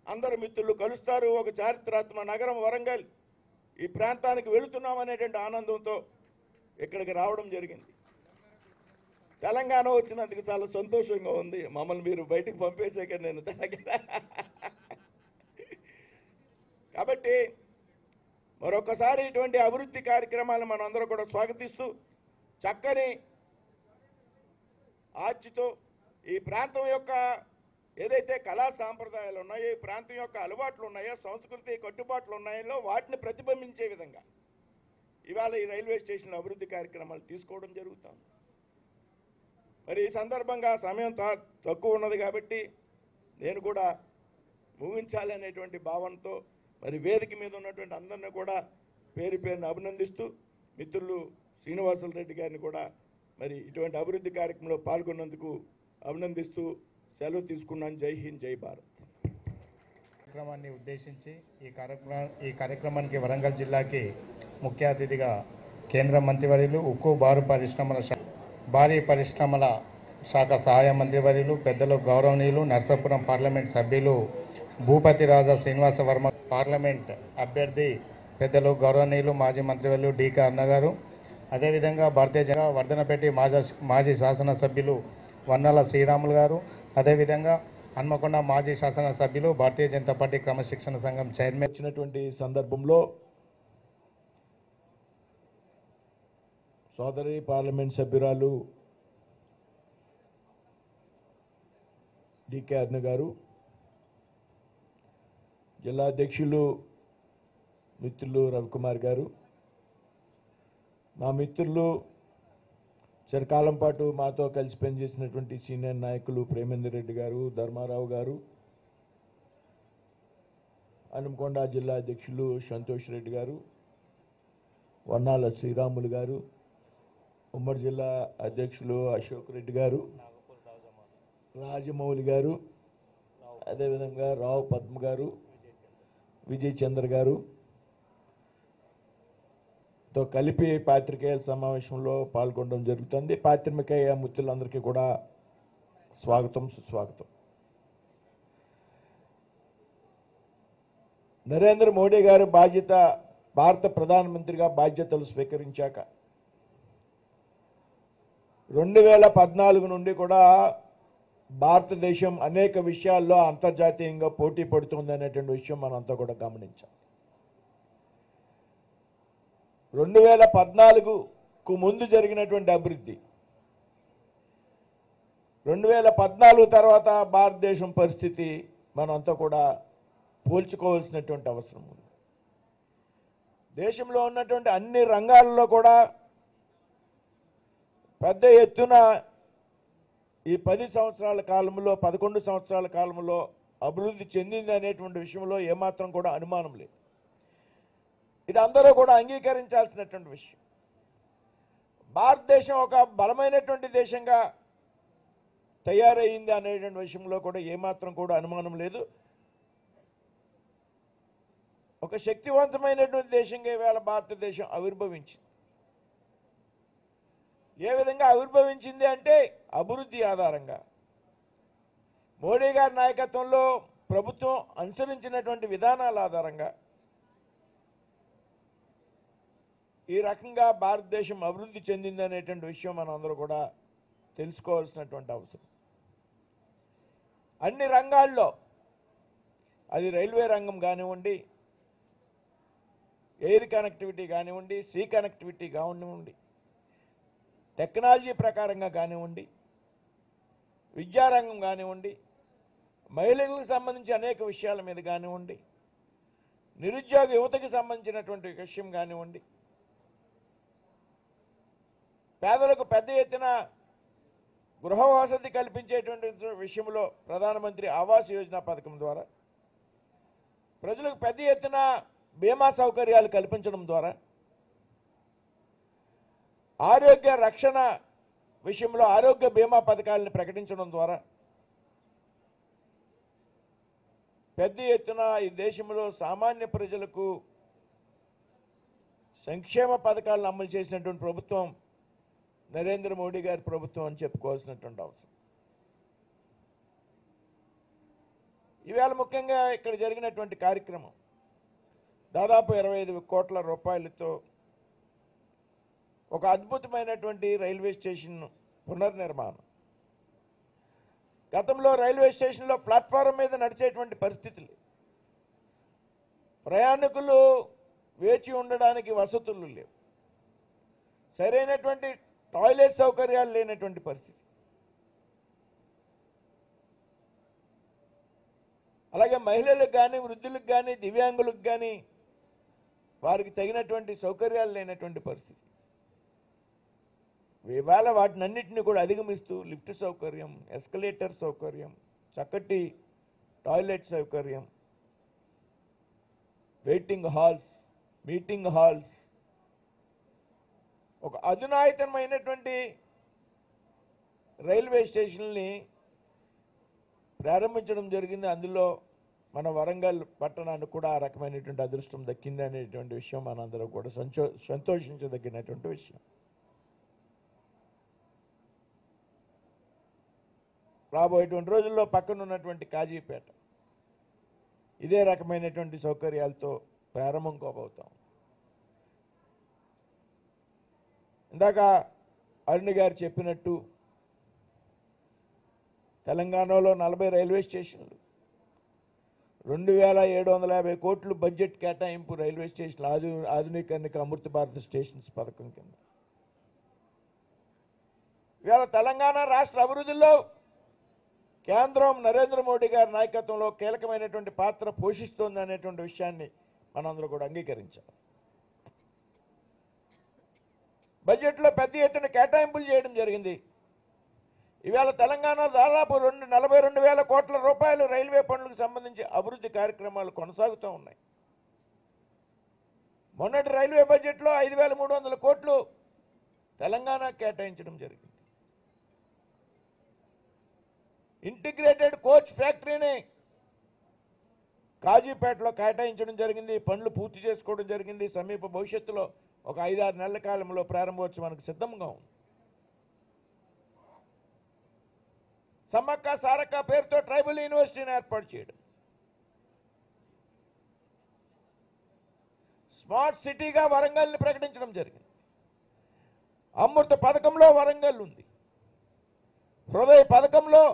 అందరు మిత్రులు కలుస్తారు, ఒక చారిత్రాత్మక నగరం వరంగల్, ఈ ప్రాంతానికి వెళుతున్నాం అనేటువంటి ఆనందంతో ఇక్కడికి రావడం జరిగింది. తెలంగాణ వచ్చినందుకు చాలా సంతోషంగా ఉంది. మమ్మల్ని మీరు బయటకు పంపేసాక నేను కాబట్టి మరొకసారి ఇటువంటి అభివృద్ధి కార్యక్రమాలను మనం అందరూ కూడా స్వాగతిస్తూ చక్కని ఆర్చితో ఈ ప్రాంతం యొక్క ఏదైతే కళా సాంప్రదాయాలు ఉన్నాయో, ఈ ప్రాంతం యొక్క అలవాట్లు ఉన్నాయో, సంస్కృతి కట్టుబాట్లు ఉన్నాయో వాటిని ప్రతిబింబించే విధంగా ఇవాళ ఈ రైల్వే స్టేషన్ అభివృద్ధి కార్యక్రమాలు తీసుకోవడం జరుగుతుంది. మరి ఈ సందర్భంగా సమయం తక్కువ ఉన్నది కాబట్టి నేను కూడా ముగించాలి అనేటువంటి భావనతో మరి వేదిక మీద ఉన్నటువంటి అందరినీ కూడా పేరు పేరును అభినందిస్తూ మిత్రులు శ్రీనివాసులు రెడ్డి గారిని కూడా మరి ఇటువంటి అభివృద్ధి కార్యక్రమంలో పాల్గొన్నందుకు అభినందిస్తూ సెలవు తీసుకున్నాను. జై హింద్, జై భారత్. కార్యక్రమాన్ని ఉద్దేశించి ఈ కార్యక్రమానికి వరంగల్ జిల్లాకి ముఖ్య అతిథిగా కేంద్ర మంత్రివర్యులు ఉక్కు భారీ పరిశ్రమల శాఖ సహాయ మంత్రివర్యులు పెద్దలు గౌరవనీయులు నర్సాపురం పార్లమెంట్ సభ్యులు భూపతి రాజా శ్రీనివాస వర్మ, పార్లమెంట్ అభ్యర్థి పెద్దలు గౌరవనీయులు మాజీ మంత్రివర్యులు డి.కే. అన్న గారు, అదేవిధంగా భారతీయ జనతా వర్ధనపేట మాజీ శాసనసభ్యులు వన్నాల శ్రీరాములు గారు, అదేవిధంగా హన్మకొండ మాజీ శాసనసభ్యులు భారతీయ జనతా పార్టీ క్రమశిక్షణ సంఘం చైర్మన్ వచ్చినటువంటి సందర్భంలో సోదరి పార్లమెంట్ సభ్యురాలు డి.కే. అన్న గారు, జిల్లా అధ్యక్షులు మిత్రులు రవికుమార్ గారు, మా మిత్రులు చిరకాలం పాటు మాతో కలిసి పనిచేసినటువంటి సీనియర్ నాయకులు ప్రేమేందర్ రెడ్డి గారు, ధర్మారావు గారు, హన్మకొండ జిల్లా అధ్యక్షులు సంతోష్ రెడ్డి గారు, వన్నాల శ్రీరాములు గారు, ఉమ్మడి జిల్లా అధ్యక్షులు అశోక్ రెడ్డి గారు, రాజమౌళి గారు, అదేవిధంగా రావు పద్మ గారు, విజయ్ చంద్ర గారు తో కలిపి పాత్రికేయుల సమావేశంలో పాల్గొనడం జరుగుతుంది. పాత్రికేయ మిత్రులందరికీ కూడా స్వాగతం, సుస్వాగతం. నరేంద్ర మోడీ గారు భారత ప్రధానమంత్రిగా బాధ్యతలు స్వీకరించాక 2014 నుండి కూడా భారతదేశం అనేక విషయాల్లో అంతర్జాతీయంగా పోటీ పడుతుంది అనేటువంటి విషయం మనంతా కూడా గమనించాం. 2014కు ముందు జరిగినటువంటి అభివృద్ధి, 2014 తర్వాత భారతదేశం పరిస్థితి మనంతా కూడా పోల్చుకోవాల్సినటువంటి అవసరం ఉంది. దేశంలో ఉన్నటువంటి అన్ని రంగాల్లో కూడా పెద్ద ఎత్తున ఈ 10 సంవత్సరాల కాలంలో 11 సంవత్సరాల కాలంలో అభివృద్ధి చెందింది అనేటువంటి విషయంలో ఏమాత్రం కూడా అనుమానం లేదు. ఇది అందరూ కూడా అంగీకరించాల్సినటువంటి విషయం. భారతదేశం ఒక బలమైనటువంటి దేశంగా తయారయ్యింది అనేటువంటి విషయంలో కూడా ఏమాత్రం కూడా అనుమానం లేదు. ఒక శక్తివంతమైనటువంటి దేశంగా ఇవాళ భారతదేశం ఆవిర్భవించింది. ఏ విధంగా ఆవిర్భవించింది అంటే అభివృద్ధి ఆధారంగా, మోడీ గారి నాయకత్వంలో ప్రభుత్వం అనుసరించినటువంటి విధానాల ఆధారంగా ఈ రకంగా భారతదేశం అభివృద్ధి చెందింది అనేటువంటి విషయం మనం అందరూ కూడా తెలుసుకోవాల్సినటువంటి అవసరం. అన్ని రంగాల్లో, అది రైల్వే రంగం కానివ్వండి, ఎయిర్ కనెక్టివిటీ కానివ్వండి, సీ కనెక్టివిటీ కానివ్వండి, టెక్నాలజీ ప్రకారంగా కానివ్వండి, విద్యారంగం కానివ్వండి, మహిళలకు సంబంధించి అనేక విషయాల మీద కానివ్వండి, నిరుద్యోగ యువతకి సంబంధించినటువంటి విషయం కానివ్వండి, పేదలకు పెద్ద ఎత్తున గృహ వసతి కల్పించేటువంటి విషయంలో ప్రధానమంత్రి ఆవాస్ యోజన పథకం ద్వారా, ప్రజలకు పెద్ద ఎత్తున బీమా సౌకర్యాలు కల్పించడం ద్వారా, ఆరోగ్య రక్షణ విషయంలో ఆరోగ్య బీమా పథకాలను ప్రకటించడం ద్వారా పెద్ద ఎత్తున ఈ దేశంలో సామాన్య ప్రజలకు సంక్షేమ పథకాలను అమలు చేసినటువంటి ప్రభుత్వం నరేంద్ర మోడీ గారి ప్రభుత్వం అని చెప్పుకోవాల్సినటువంటి అవసరం. ఈవేళ ముఖ్యంగా ఇక్కడ జరిగినటువంటి కార్యక్రమం దాదాపు 25 కోట్ల రూపాయలతో ఒక అద్భుతమైనటువంటి రైల్వే స్టేషన్ పునర్నిర్మాణం. గతంలో రైల్వే స్టేషన్లో ప్లాట్ఫారం మీద నడిచేటువంటి పరిస్థితులు, ప్రయాణికులు వేచి ఉండడానికి వసతులు లేవు, సరైనటువంటి టాయిలెట్ సౌకర్యాలు లేనటువంటి పరిస్థితి. అలాగే మహిళలకు కానీ వృద్ధులకు కానీ దివ్యాంగులకు కానీ వారికి తగినటువంటి సౌకర్యాలు లేనటువంటి పరిస్థితి. ఇవాళ వాటినన్నింటినీ కూడా అధిగమిస్తూ లిఫ్ట్ సౌకర్యం, ఎస్కలేటర్ సౌకర్యం, చక్కటి టాయిలెట్ సౌకర్యం, వెయిటింగ్ హాల్స్, మీటింగ్ హాల్స్, ఒక అధునాతనమైనటువంటి రైల్వే స్టేషన్ని ప్రారంభించడం జరిగింది. అందులో మన వరంగల్ పట్టణానికి కూడా ఆ రకమైనటువంటి అదృష్టం దక్కింది అనేటువంటి విషయం మనందరం కూడా సంతోషించదగినటువంటి విషయం. రాబోయేటువంటి రోజుల్లో పక్కన ఉన్నటువంటి కాజీపేట ఇదే రకమైనటువంటి సౌకర్యాలతో ప్రారంభం కాబోతాం. ఇందాక అరుణ్ గారు చెప్పినట్టు తెలంగాణలో 40 రైల్వే స్టేషన్లు, 2750 కోట్లు బడ్జెట్ కేటాయింపు రైల్వే స్టేషన్లు ఆధునీకరణకి అమృత భారత్ స్టేషన్స్ పథకం కింద. ఇవాళ తెలంగాణ రాష్ట్ర అభివృద్ధిలో కేంద్రం నరేంద్ర మోడీ గారి నాయకత్వంలో కీలకమైనటువంటి పాత్ర పోషిస్తోంది అనేటువంటి విషయాన్ని మనందరూ కూడా అంగీకరించాలి. బడ్జెట్లో పెద్ద ఎత్తున కేటాయింపులు చేయడం జరిగింది. ఇవాళ తెలంగాణ దాదాపు 42,000 కోట్ల రూపాయలు రైల్వే పనులకు సంబంధించి అభివృద్ధి కార్యక్రమాలు కొనసాగుతూ ఉన్నాయి. మొన్నటి రైల్వే బడ్జెట్లో 5,300 కోట్లు తెలంగాణ కేటాయించడం జరిగింది. ఇంటిగ్రేటెడ్ కోచ్ ఫ్యాక్టరీని కాజీపేటలో కేటాయించడం జరిగింది. పనులు పూర్తి చేసుకోవడం జరిగింది. సమీప భవిష్యత్తులో ఒక 5-6 నెలల కాలంలో ప్రారంభోత్సవానికి సిద్ధంగా ఉంది. సమ్మక్క సారక్క పేరుతో ట్రైబల్ యూనివర్సిటీని ఏర్పాటు చేయడం, స్మార్ట్ సిటీగా వరంగల్ని ప్రకటించడం జరిగింది. అమృత పథకంలో వరంగల్ ఉంది, హృదయ పథకంలో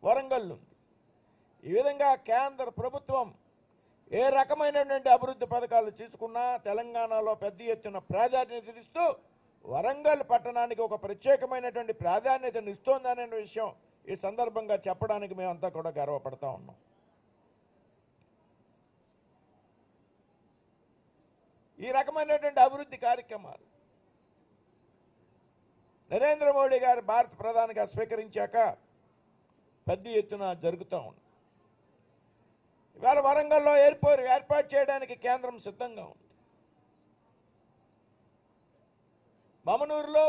వరంగల్ ఉంది. ఈ విధంగా కేంద్ర ప్రభుత్వం ఏ రకమైనటువంటి అభివృద్ధి పథకాలు తీసుకున్నా తెలంగాణలో పెద్ద ఎత్తున ప్రాధాన్యత ఇస్తూ వరంగల్ పట్టణానికి ఒక ప్రత్యేకమైనటువంటి ప్రాధాన్యతను ఇస్తోందనే విషయం ఈ సందర్భంగా చెప్పడానికి మేమంతా కూడా గర్వపడతా ఉన్నాం. ఈ రకమైనటువంటి అభివృద్ధి కార్యక్రమాలు నరేంద్ర మోడీ గారు భారత ప్రధానిగా స్వీకరించాక పెద్ద ఎత్తున జరుగుతూ ఉంది. ఇవాళ వరంగల్లో ఎయిర్పోర్ట్ ఏర్పాటు చేయడానికి కేంద్రం సిద్ధంగా ఉంది. మమనూరులో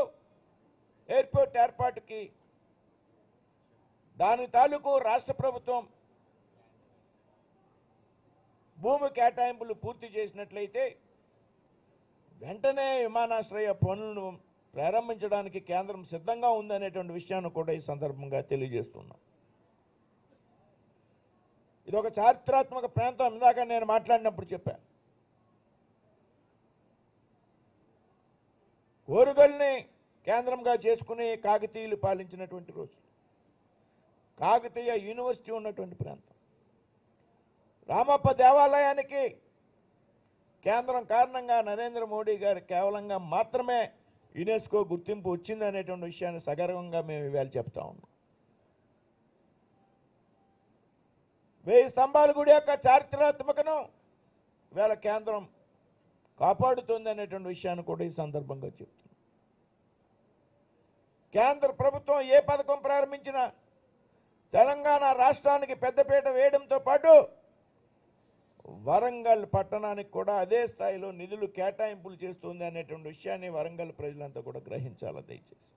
ఎయిర్పోర్ట్ ఏర్పాటుకి దాని తాలూకు రాష్ట్ర ప్రభుత్వం భూమి కేటాయింపులు పూర్తి చేసినట్లయితే వెంటనే విమానాశ్రయ పనులను ప్రారంభించడానికి కేంద్రం సిద్ధంగా ఉందనేటువంటి విషయాన్ని కూడా ఈ సందర్భంగా తెలియజేస్తున్నాం. ఇది ఒక చారిత్రాత్మక ప్రాంతం. ఇందాక నేను మాట్లాడినప్పుడు చెప్పాను, ఓరుగల్ని కేంద్రంగా చేసుకుని కాకతీయులు పాలించినటువంటి రోజు, కాకతీయ యూనివర్సిటీ ఉన్నటువంటి ప్రాంతం. రామప్ప దేవాలయానికి కేంద్రం కారణంగా నరేంద్ర మోడీ గారు కేవలంగా మాత్రమే యునెస్కో గుర్తింపు వచ్చింది అనేటువంటి విషయాన్ని సగర్వంగా మేము ఇవాళ చెప్తా ఉన్నాం. 1000 స్తంభాల గుడి యొక్క చారిత్రాత్మకను ఇవాళ కేంద్రం కాపాడుతుంది అనేటువంటి విషయాన్ని కూడా ఈ సందర్భంగా చెప్తున్నాం. కేంద్ర ప్రభుత్వం ఏ పథకం ప్రారంభించినా తెలంగాణ రాష్ట్రానికి పెద్దపీట వేయడంతో పాటు వరంగల్ పట్టణానికి కూడా అదే స్థాయిలో నిధులు కేటాయింపులు చేస్తుంది అనేటువంటి విషయాన్ని వరంగల్ ప్రజలంతా కూడా గ్రహించాలి దయచేసి.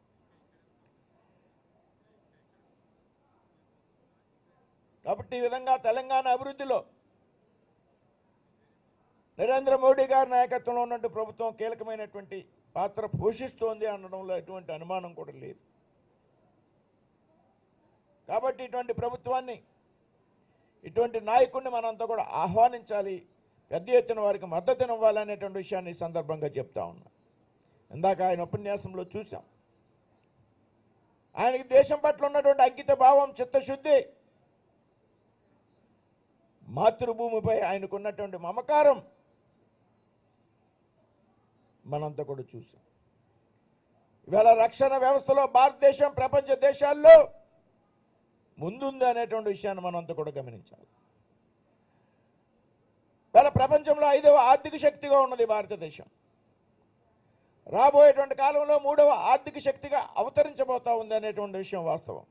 కాబట్టి ఈ విధంగా తెలంగాణ అభివృద్ధిలో నరేంద్ర మోడీ గారి నాయకత్వంలో ఉన్నటువంటి ప్రభుత్వం కీలకమైనటువంటి పాత్ర పోషిస్తోంది అనడంలో ఎటువంటి అనుమానం కూడా లేదు. కాబట్టి ఇటువంటి ప్రభుత్వాన్ని, ఇటువంటి నాయకుడిని మనంతా కూడా ఆహ్వానించాలి, పెద్ద ఎత్తున వారికి మద్దతును ఇవ్వాలనేటువంటి విషయాన్ని ఈ సందర్భంగా చెప్తా ఉన్నా. ఇందాక ఆయన ఉపన్యాసంలో చూసాం. ఆయనకి దేశం పట్ల ఉన్నటువంటి అంకిత భావం, చిత్తశుద్ధి, మాతృభూమిపై ఆయనకున్నటువంటి మమకారం మనంతా కూడా చూసాం. ఇవాళ రక్షణ వ్యవస్థలో భారతదేశం ప్రపంచ దేశాల్లో ముందుంది అనేటువంటి విషయాన్ని మనంతా కూడా గమనించాలి. ఇవాళ ప్రపంచంలో 5వ ఆర్థిక శక్తిగా ఉన్నది భారతదేశం. రాబోయేటువంటి కాలంలో 3వ ఆర్థిక శక్తిగా అవతరించబోతా ఉంది అనేటువంటి విషయం వాస్తవం.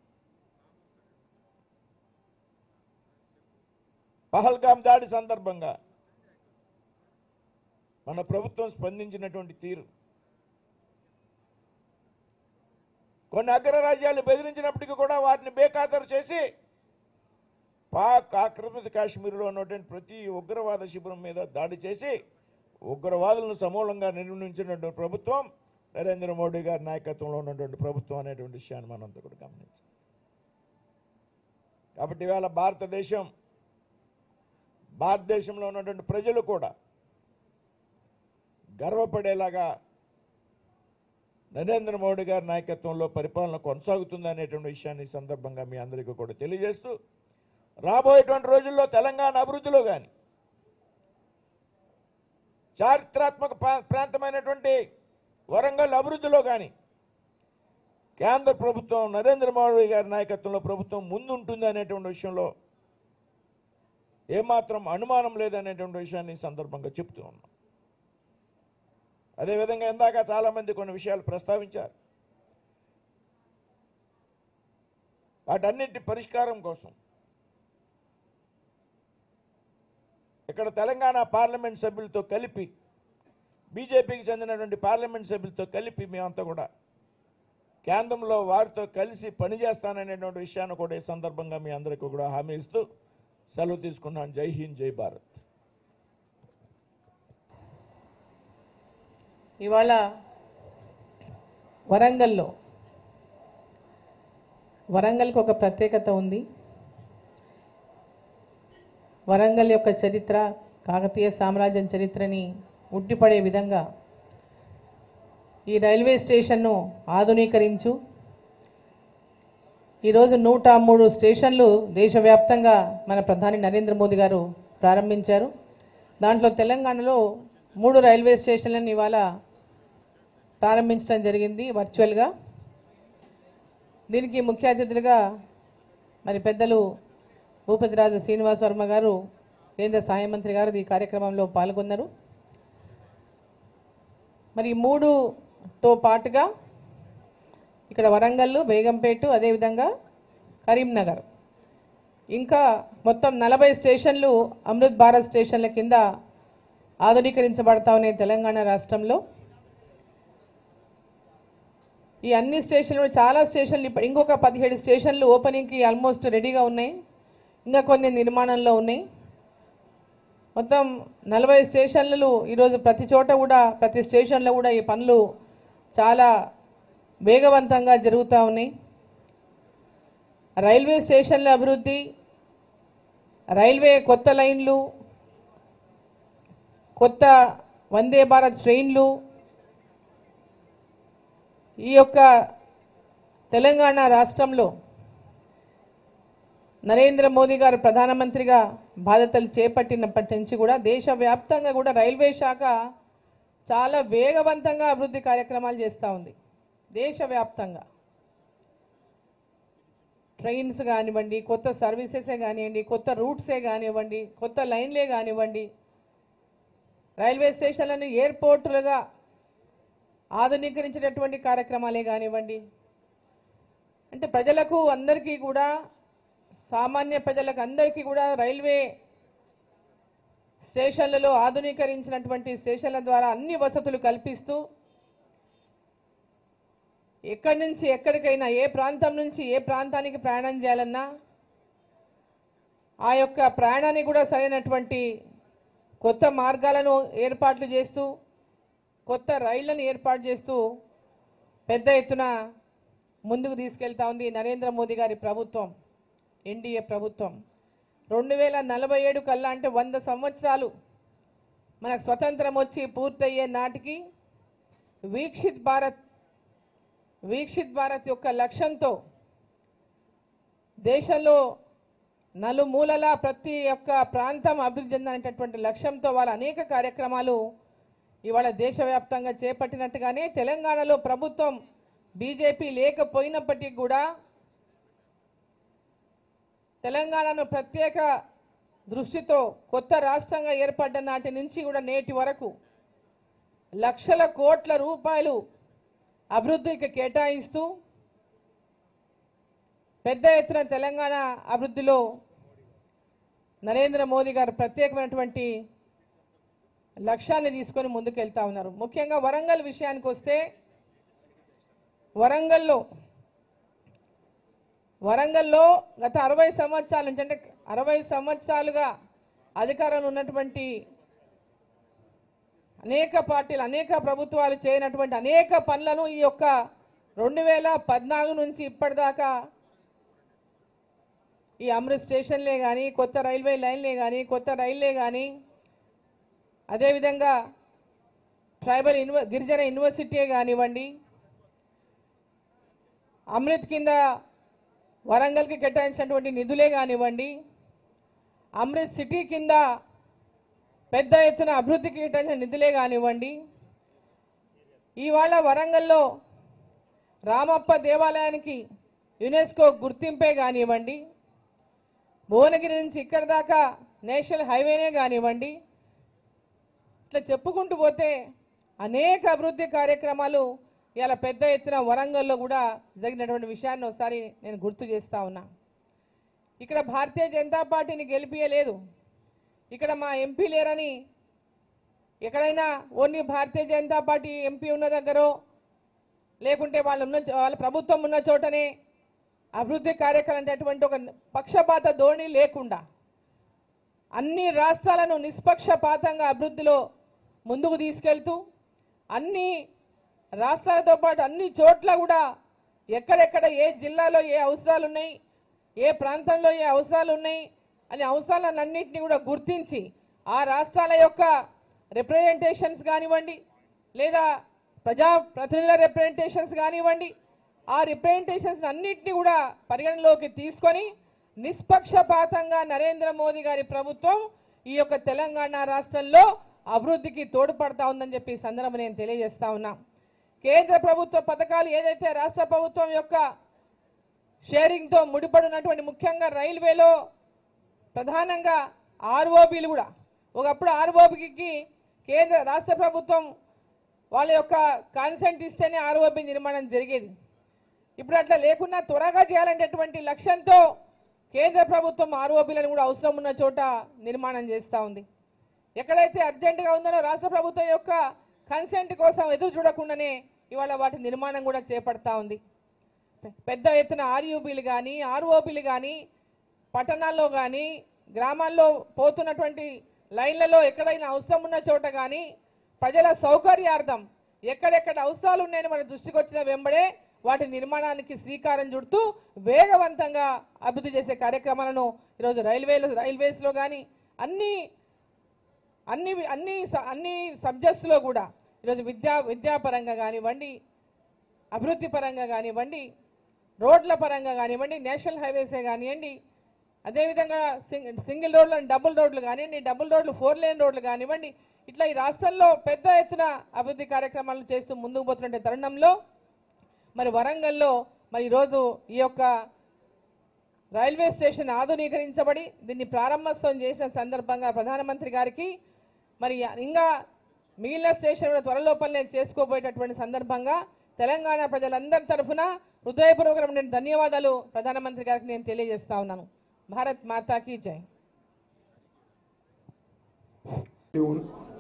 పహల్గాం దాడి సందర్భంగా మన ప్రభుత్వం స్పందించినటువంటి తీరు, కొన్ని అగ్రరాజ్యాలు బెదిరించినప్పటికీ కూడా వాటిని బేఖాతరు చేసి పాక్ ఆక్రమిత కాశ్మీర్లో ఉన్నటువంటి ప్రతి ఉగ్రవాద శిబిరం మీద దాడి చేసి ఉగ్రవాదులను సమూలంగా నిర్మించినటువంటి ప్రభుత్వం నరేంద్ర మోడీ గారి నాయకత్వంలో ఉన్నటువంటి ప్రభుత్వం అనేటువంటి విషయాన్ని మనంతా కూడా గమనించాలి. కాబట్టి ఇవాళ భారతదేశంలో ఉన్నటువంటి ప్రజలు కూడా గర్వపడేలాగా నరేంద్ర మోడీ గారి నాయకత్వంలో పరిపాలన కొనసాగుతుంది అనేటువంటి విషయాన్ని ఈ సందర్భంగా మీ అందరికీ కూడా తెలియజేస్తూ, రాబోయేటువంటి రోజుల్లో తెలంగాణ అభివృద్ధిలో కానీ, చారిత్రాత్మక ప్రాంతమైనటువంటి వరంగల్ అభివృద్ధిలో కానీ కేంద్ర ప్రభుత్వం, నరేంద్ర మోడీ గారి నాయకత్వంలో ప్రభుత్వం ముందుంటుంది అనేటువంటి విషయంలో ఏమాత్రం అనుమానం లేదనేటువంటి విషయాన్ని ఈ సందర్భంగా చెప్తూ ఉన్నాం. అదేవిధంగా ఇందాక చాలామంది కొన్ని విషయాలు ప్రస్తావించారు. వాటన్నిటి పరిష్కారం కోసం ఇక్కడ తెలంగాణ పార్లమెంట్ సభ్యులతో కలిపి, బీజేపీకి చెందినటువంటి పార్లమెంట్ సభ్యులతో కలిపి మేమంతా కూడా కేంద్రంలో వారితో కలిసి పనిచేస్తాననేటువంటి విషయాన్ని కూడా ఈ సందర్భంగా మీ అందరికీ కూడా హామీ ఇస్తూ సెలవు తీసుకున్నాను. జై హింద్, జై భారత్. ఇవాళ వరంగల్కి ఒక ప్రత్యేకత ఉంది. వరంగల్ యొక్క చరిత్ర, కాకతీయ సామ్రాజ్యం చరిత్రని ఉట్టిపడే విధంగా ఈ రైల్వే స్టేషన్ను ఆధునీకరించు. ఈరోజు 103 స్టేషన్లు దేశవ్యాప్తంగా మన ప్రధాని నరేంద్ర మోదీ గారు ప్రారంభించారు. దాంట్లో తెలంగాణలో 3 రైల్వే స్టేషన్లను ఇవాళ ప్రారంభించడం జరిగింది వర్చువల్గా. దీనికి ముఖ్య అతిథులుగా మరి పెద్దలు భూపతిరాజు శ్రీనివాస్ వర్మ గారు, కేంద్ర సహాయ మంత్రి గారు ఈ కార్యక్రమంలో పాల్గొన్నారు. మరి 3తో పాటుగా ఇక్కడ వరంగల్, బేగంపేట, అదేవిధంగా కరీంనగర్, ఇంకా మొత్తం 40 స్టేషన్లు అమృత్ భారత్ స్టేషన్ల కింద ఆధునీకరించబడతా ఉన్నాయి తెలంగాణ రాష్ట్రంలో. ఈ అన్ని స్టేషన్లు, చాలా స్టేషన్లు, ఇంకొక 17 స్టేషన్లు ఓపెనింగ్కి ఆల్మోస్ట్ రెడీగా ఉన్నాయి, ఇంకా కొన్ని నిర్మాణంలో ఉన్నాయి. మొత్తం 40 స్టేషన్లు ఈరోజు ప్రతి స్టేషన్లో కూడా ఈ పనులు చాలా వేగవంతంగా జరుగుతూ ఉన్నాయి. రైల్వే స్టేషన్ల అభివృద్ధి, రైల్వే కొత్త లైన్లు, కొత్త వందే భారత్ ట్రైన్లు, ఈ యొక్క తెలంగాణ రాష్ట్రంలో నరేంద్ర మోదీ గారు ప్రధానమంత్రిగా బాధ్యతలు చేపట్టినప్పటి నుంచి కూడా దేశవ్యాప్తంగా కూడా రైల్వే శాఖ చాలా వేగవంతంగా అభివృద్ధి కార్యక్రమాలు చేస్తూ ఉంది. దేశవ్యాప్తంగా ట్రైన్స్ కానివ్వండి, కొత్త సర్వీసెసే కానివ్వండి, కొత్త రూట్సే కానివ్వండి, కొత్త లైన్లే కానివ్వండి, రైల్వే స్టేషన్లను ఎయిర్పోర్టులుగా ఆధునీకరించినటువంటి కార్యక్రమాలే కానివ్వండి. అంటే ప్రజలకు అందరికీ కూడా, సామాన్య ప్రజలకు అందరికీ కూడా రైల్వే స్టేషన్లలో ఆధునీకరించినటువంటి స్టేషన్ల ద్వారా అన్ని వసతులు కల్పిస్తూ ఎక్కడి నుంచి ఎక్కడికైనా, ఏ ప్రాంతం నుంచి ఏ ప్రాంతానికి ప్రయాణం చేయాలన్నా ఆ యొక్క ప్రయాణాన్ని కూడా సరైనటువంటి కొత్త మార్గాలను ఏర్పాట్లు చేస్తూ కొత్త రైళ్లను ఏర్పాటు చేస్తూ పెద్ద ఎత్తున ముందుకు తీసుకెళ్తా ఉంది నరేంద్ర మోదీ గారి ప్రభుత్వం, ఎన్డీఏ ప్రభుత్వం. 2047 కల్లా అంటే 100 సంవత్సరాలు మనకు స్వతంత్రం వచ్చి పూర్తయ్యే నాటికి వీక్షిత్ భారత్ యొక్క లక్ష్యంతో దేశంలో నలుమూలలా ప్రతి ఒక్క ప్రాంతం అభివృద్ధి చెందనేటటువంటి లక్ష్యంతో వాళ్ళ అనేక కార్యక్రమాలు ఇవాళ దేశవ్యాప్తంగా చేపట్టినట్టుగానే తెలంగాణలో ప్రభుత్వం బీజేపీ లేకపోయినప్పటికీ కూడా తెలంగాణను ప్రత్యేక దృష్టితో కొత్త రాష్ట్రంగా ఏర్పడ్డ నాటి నుంచి కూడా నేటి వరకు లక్షల కోట్ల రూపాయలు అభివృద్ధికి కేటాయిస్తూ పెద్ద ఎత్తున తెలంగాణ అభివృద్ధిలో నరేంద్ర మోదీ గారు ప్రత్యేకమైనటువంటి లక్ష్యాన్ని తీసుకొని ముందుకెళ్తా ఉన్నారు. ముఖ్యంగా వరంగల్ విషయానికి వస్తే వరంగల్లో గత 60 సంవత్సరాల నుంచి అంటే 60 సంవత్సరాలుగా అధికారంలో ఉన్నటువంటి అనేక పార్టీలు అనేక ప్రభుత్వాలు చేయనటువంటి అనేక పనులను ఈ యొక్క 2014 నుంచి ఇప్పటిదాకా ఈ అమృత్ స్టేషన్లే కానీ కొత్త రైల్వే లైన్లే కానీ కొత్త రైళ్లే కానీ అదేవిధంగా ట్రైబల్ గిరిజన యూనివర్సిటీ కానివ్వండి, అమృత్ కింద వరంగల్కి కేటాయించినటువంటి నిధులే కానివ్వండి, అమృత్ సిటీ కింద పెద్ద ఎత్తున అభివృద్ధికి కేటాయించిన నిధులే కానివ్వండి, ఇవాళ వరంగల్లో రామప్ప దేవాలయానికి యునెస్కో గుర్తింపే కానివ్వండి, భువనగిరి నుంచి ఇక్కడ దాకా నేషనల్ హైవేనే కానివ్వండి, ఇట్లా చెప్పుకుంటూ పోతే అనేక అభివృద్ధి కార్యక్రమాలు ఇలా పెద్ద ఎత్తున వరంగల్లో కూడా జరిగినటువంటి విషయాన్ని ఒకసారి నేను గుర్తు చేస్తా ఉన్నా. ఇక్కడ భారతీయ జనతా పార్టీని గెలిపియలేదు, ఇక్కడ మా ఎంపీ లేరని ఎక్కడైనా only Bharatiya Janata party MP ఉన్న దగ్గరో లేకుంటే వాళ్ళ ప్రభుత్వం ఉన్న చోటనే అభివృద్ధి కార్యక్రమం అనేటువంటి ఒక పక్షపాత ధోరణి లేకుండా అన్ని రాష్ట్రాలను నిష్పక్షపాతంగా అభివృద్ధిలో ముందుకు తీసుకెళ్తూ అన్ని రాష్ట్రాలతో పాటు అన్ని చోట్ల కూడా ఎక్కడెక్కడ ఏ జిల్లాలో ఏ అవసరాలు ఉన్నాయి, ఏ ప్రాంతంలో ఏ అవసరాలు ఉన్నాయి అనే అవసరాలన్నింటినీ కూడా గుర్తించి ఆ రాష్ట్రాల యొక్క రిప్రజెంటేషన్స్ కానివ్వండి లేదా ప్రజాప్రతినిధుల రిప్రజెంటేషన్స్ కానివ్వండి, ఆ రిప్రజెంటేషన్స్ అన్నింటినీ కూడా పరిగణలోకి తీసుకొని నిష్పక్షపాతంగా నరేంద్ర మోదీ గారి ప్రభుత్వం ఈ యొక్క తెలంగాణ రాష్ట్రంలో అభివృద్ధికి తోడ్పడతా ఉందని చెప్పి ఈ సందర్భంగా నేను తెలియజేస్తా ఉన్నా. కేంద్ర ప్రభుత్వ పథకాలు ఏదైతే రాష్ట్ర ప్రభుత్వం యొక్క షేరింగ్తో ముడిపడినటువంటి ముఖ్యంగా రైల్వేలో ప్రధానంగా ఆర్ఓబీలు కూడా ఒకప్పుడు ఆర్ఓబీకి కేంద్ర రాష్ట్ర ప్రభుత్వం వాళ్ళ యొక్క కాన్సెంట్ ఇస్తేనే ఆర్ఓబీ నిర్మాణం జరిగేది. ఇప్పుడు అట్లా లేకుండా త్వరగా చేయాలనేటువంటి లక్ష్యంతో కేంద్ర ప్రభుత్వం ఆర్ఓబీలను కూడా అవసరం ఉన్న చోట నిర్మాణం చేస్తూ ఉంది. ఎక్కడైతే అర్జెంటుగా ఉందో రాష్ట్ర ప్రభుత్వం యొక్క కన్సెంట్ కోసం ఎదురు చూడకుండానే ఇవాళ వాటి నిర్మాణం కూడా చేపడతా ఉంది. పెద్ద ఎత్తున ఆర్యూబీలు కానీ ఆర్ఓబీలు కానీ పట్టణాల్లో కానీ గ్రామాల్లో పోతున్నటువంటి లైన్లలో ఎక్కడైనా అవసరం ఉన్న చోట కానీ ప్రజల సౌకర్యార్థం ఎక్కడెక్కడ అవసరాలు ఉన్నాయని మన దృష్టికి వచ్చిన వెంబడే వాటి నిర్మాణానికి శ్రీకారం చుడుతూ వేగవంతంగా అభివృద్ధి చేసే కార్యక్రమాలను ఈరోజు రైల్వేస్లో కానీ అన్ని సబ్జెక్ట్స్లో కూడా ఈరోజు విద్యాపరంగా కానివ్వండి, అభివృద్ధి పరంగా కానివ్వండి, రోడ్ల పరంగా కానివ్వండి, నేషనల్ హైవేసే కానివ్వండి, అదేవిధంగా సింగిల్ రోడ్లు డబుల్ రోడ్లు కానివ్వండి, డబుల్ రోడ్లు 4 లేన్ రోడ్లు కానివ్వండి, ఇట్లా ఈ రాష్ట్రంలో పెద్ద ఎత్తున అభివృద్ధి కార్యక్రమాలు చేస్తూ ముందుకు పోతున్న తరుణంలో మరి వరంగల్లో మరి ఈరోజు ఈ యొక్క రైల్వే స్టేషన్ ఆధునీకరించబడి దీన్ని ప్రారంభోత్సవం చేసిన సందర్భంగా ప్రధానమంత్రి గారికి మరి ఇంకా మిగిలిన స్టేషన్ కూడా త్వరలో పనులు చేసుకోబోయేటటువంటి సందర్భంగా తెలంగాణ ప్రజలందరి తరఫున హృదయపూర్వకమైన ధన్యవాదాలు ప్రధానమంత్రి గారికి నేను తెలియజేస్తా ఉన్నాను. భారత్ మాతాకి జై.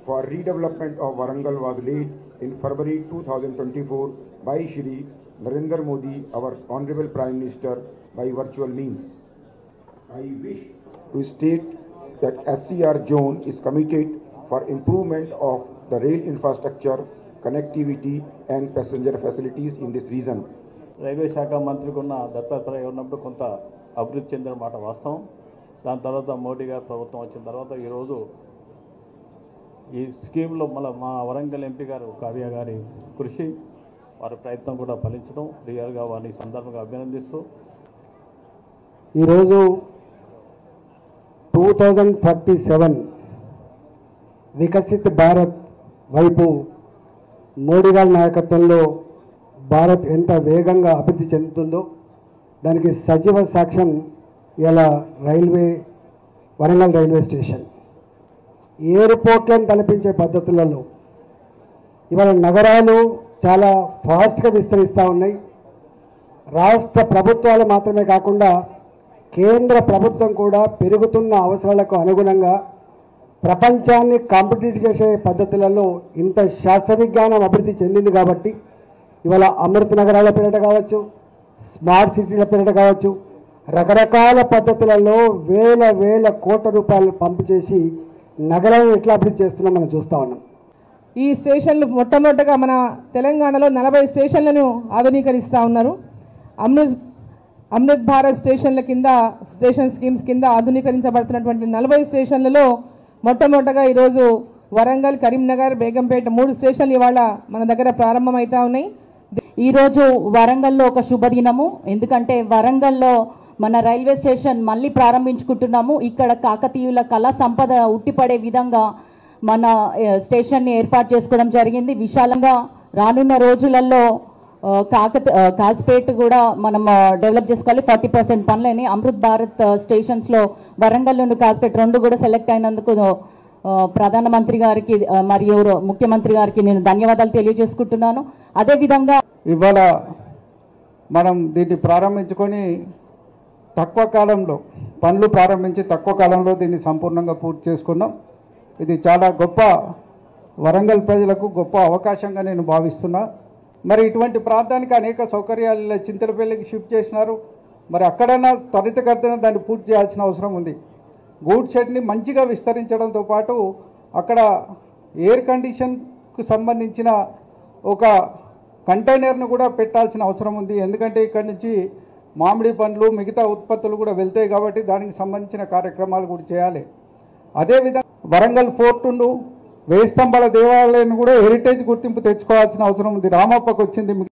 For redevelopment of Warangal was laid in February 2024 by Shri Narendra Modi, our Honorable Prime Minister, by virtual means. I wish to state that SCR zone is committed for improvement of the rail infrastructure, connectivity and passenger facilities in this region. Railway శాఖ మంత్రికి ఉన్న దత్తాత్రేయ ఉన్నప్పుడు కొంత అభివృద్ధి చెందిన మాట వాస్తవం. దాని తర్వాత మోడీ గారి ప్రభుత్వం వచ్చిన తర్వాత ఈరోజు ఈ స్కీమ్లో మళ్ళీ మా వరంగల్ ఎంపీ గారు కావ్య గారి కృషి, వారి ప్రయత్నం కూడా ఫలించడం రియల్గా వారిని సందర్భంగా అభినందిస్తూ ఈరోజు 2047 వికసిత్ భారత్ వైపు మోడీ గారి నాయకత్వంలో భారత్ ఎంత వేగంగా అభివృద్ధి చెందుతుందో దానికి సజీవ సాక్ష్యం ఇలా వరంగల్ రైల్వే స్టేషన్. ఎయిర్పోర్ట్లను తలపించే పద్ధతులలో ఇవాళ నగరాలు చాలా ఫాస్ట్గా విస్తరిస్తూ ఉన్నాయి. రాష్ట్ర ప్రభుత్వాలు మాత్రమే కాకుండా కేంద్ర ప్రభుత్వం కూడా పెరుగుతున్న అవసరాలకు అనుగుణంగా ప్రపంచాన్ని కాంపిటీట్ చేసే పద్ధతులలో ఇంత శాస్త్ర విజ్ఞానం అభివృద్ధి చెందింది కాబట్టి ఇవాళ అమృత నగరాల పేరిట కావచ్చు, స్మార్ట్ సిటీల పేరిట కావచ్చు, రకరకాల పద్ధతులలో వేల కోట్ల రూపాయలు పంపు చేసి నగరాలను ఎట్లా అభివృద్ధి చేస్తున్నాం మనం చూస్తూ ఉన్నాం. ఈ స్టేషన్లు మొట్టమొదటగా మన తెలంగాణలో 40 స్టేషన్లను ఆధునీకరిస్తూ ఉన్నారు. అమృత్ భారత్ స్టేషన్ల కింద స్టేషన్ స్కీమ్స్ కింద ఆధునీకరించబడుతున్నటువంటి 40 స్టేషన్లలో మొట్టమొదటగా ఈరోజు వరంగల్, కరీంనగర్, బేగంపేట 3 స్టేషన్లు ఇవాళ మన దగ్గర ప్రారంభమవుతా ఉన్నాయి. ఈరోజు వరంగల్లో ఒక శుభదినము. ఎందుకంటే వరంగల్లో మన రైల్వే స్టేషన్ మళ్ళీ ప్రారంభించుకుంటున్నాము. ఇక్కడ కాకతీయుల కళా సంపద ఉట్టిపడే విధంగా మన స్టేషన్ని ఏర్పాటు చేసుకోవడం జరిగింది. విశాలంగా రానున్న రోజులలో కాజ్పేట్ కూడా మనం డెవలప్ చేసుకోవాలి. 40% పనులని అమృత్ భారత్ స్టేషన్స్లో వరంగల్ నుండి కాజ్పేట్ 2 కూడా సెలెక్ట్ అయినందుకు ప్రధానమంత్రి గారికి మరియు ముఖ్యమంత్రి గారికి నేను ధన్యవాదాలు తెలియజేసుకుంటున్నాను. అదేవిధంగా ఇవాళ మనం దీన్ని ప్రారంభించుకొని తక్కువ కాలంలో పనులు ప్రారంభించి తక్కువ కాలంలో దీన్ని సంపూర్ణంగా పూర్తి చేసుకున్నాం. ఇది చాలా గొప్ప వరంగల్ ప్రజలకు గొప్ప అవకాశంగా నేను భావిస్తున్నా. మరి ఇటువంటి ప్రాంతానికి అనేక సౌకర్యాలు చింతలపల్లికి షిఫ్ట్ చేసినారు. మరి అక్కడైనా త్వరితగతిన దాన్ని పూర్తి చేయాల్సిన అవసరం ఉంది. గూడ్ షెడ్ని మంచిగా విస్తరించడంతో పాటు అక్కడ ఎయిర్ కండిషన్కు సంబంధించిన ఒక కంటైనర్ను కూడా పెట్టాల్సిన అవసరం ఉంది. ఎందుకంటే ఇక్కడి నుంచి మామిడి పండ్లు మిగతా ఉత్పత్తులు కూడా వెళ్తాయి కాబట్టి దానికి సంబంధించిన కార్యక్రమాలు కూడా చేయాలి. అదేవిధంగా వరంగల్ ఫోర్టును, వేయి స్తంభాల దేవాలయాన్ని కూడా హెరిటేజ్ గుర్తింపు తెచ్చుకోవాల్సిన అవసరం ఉంది. రామప్పకు వచ్చింది.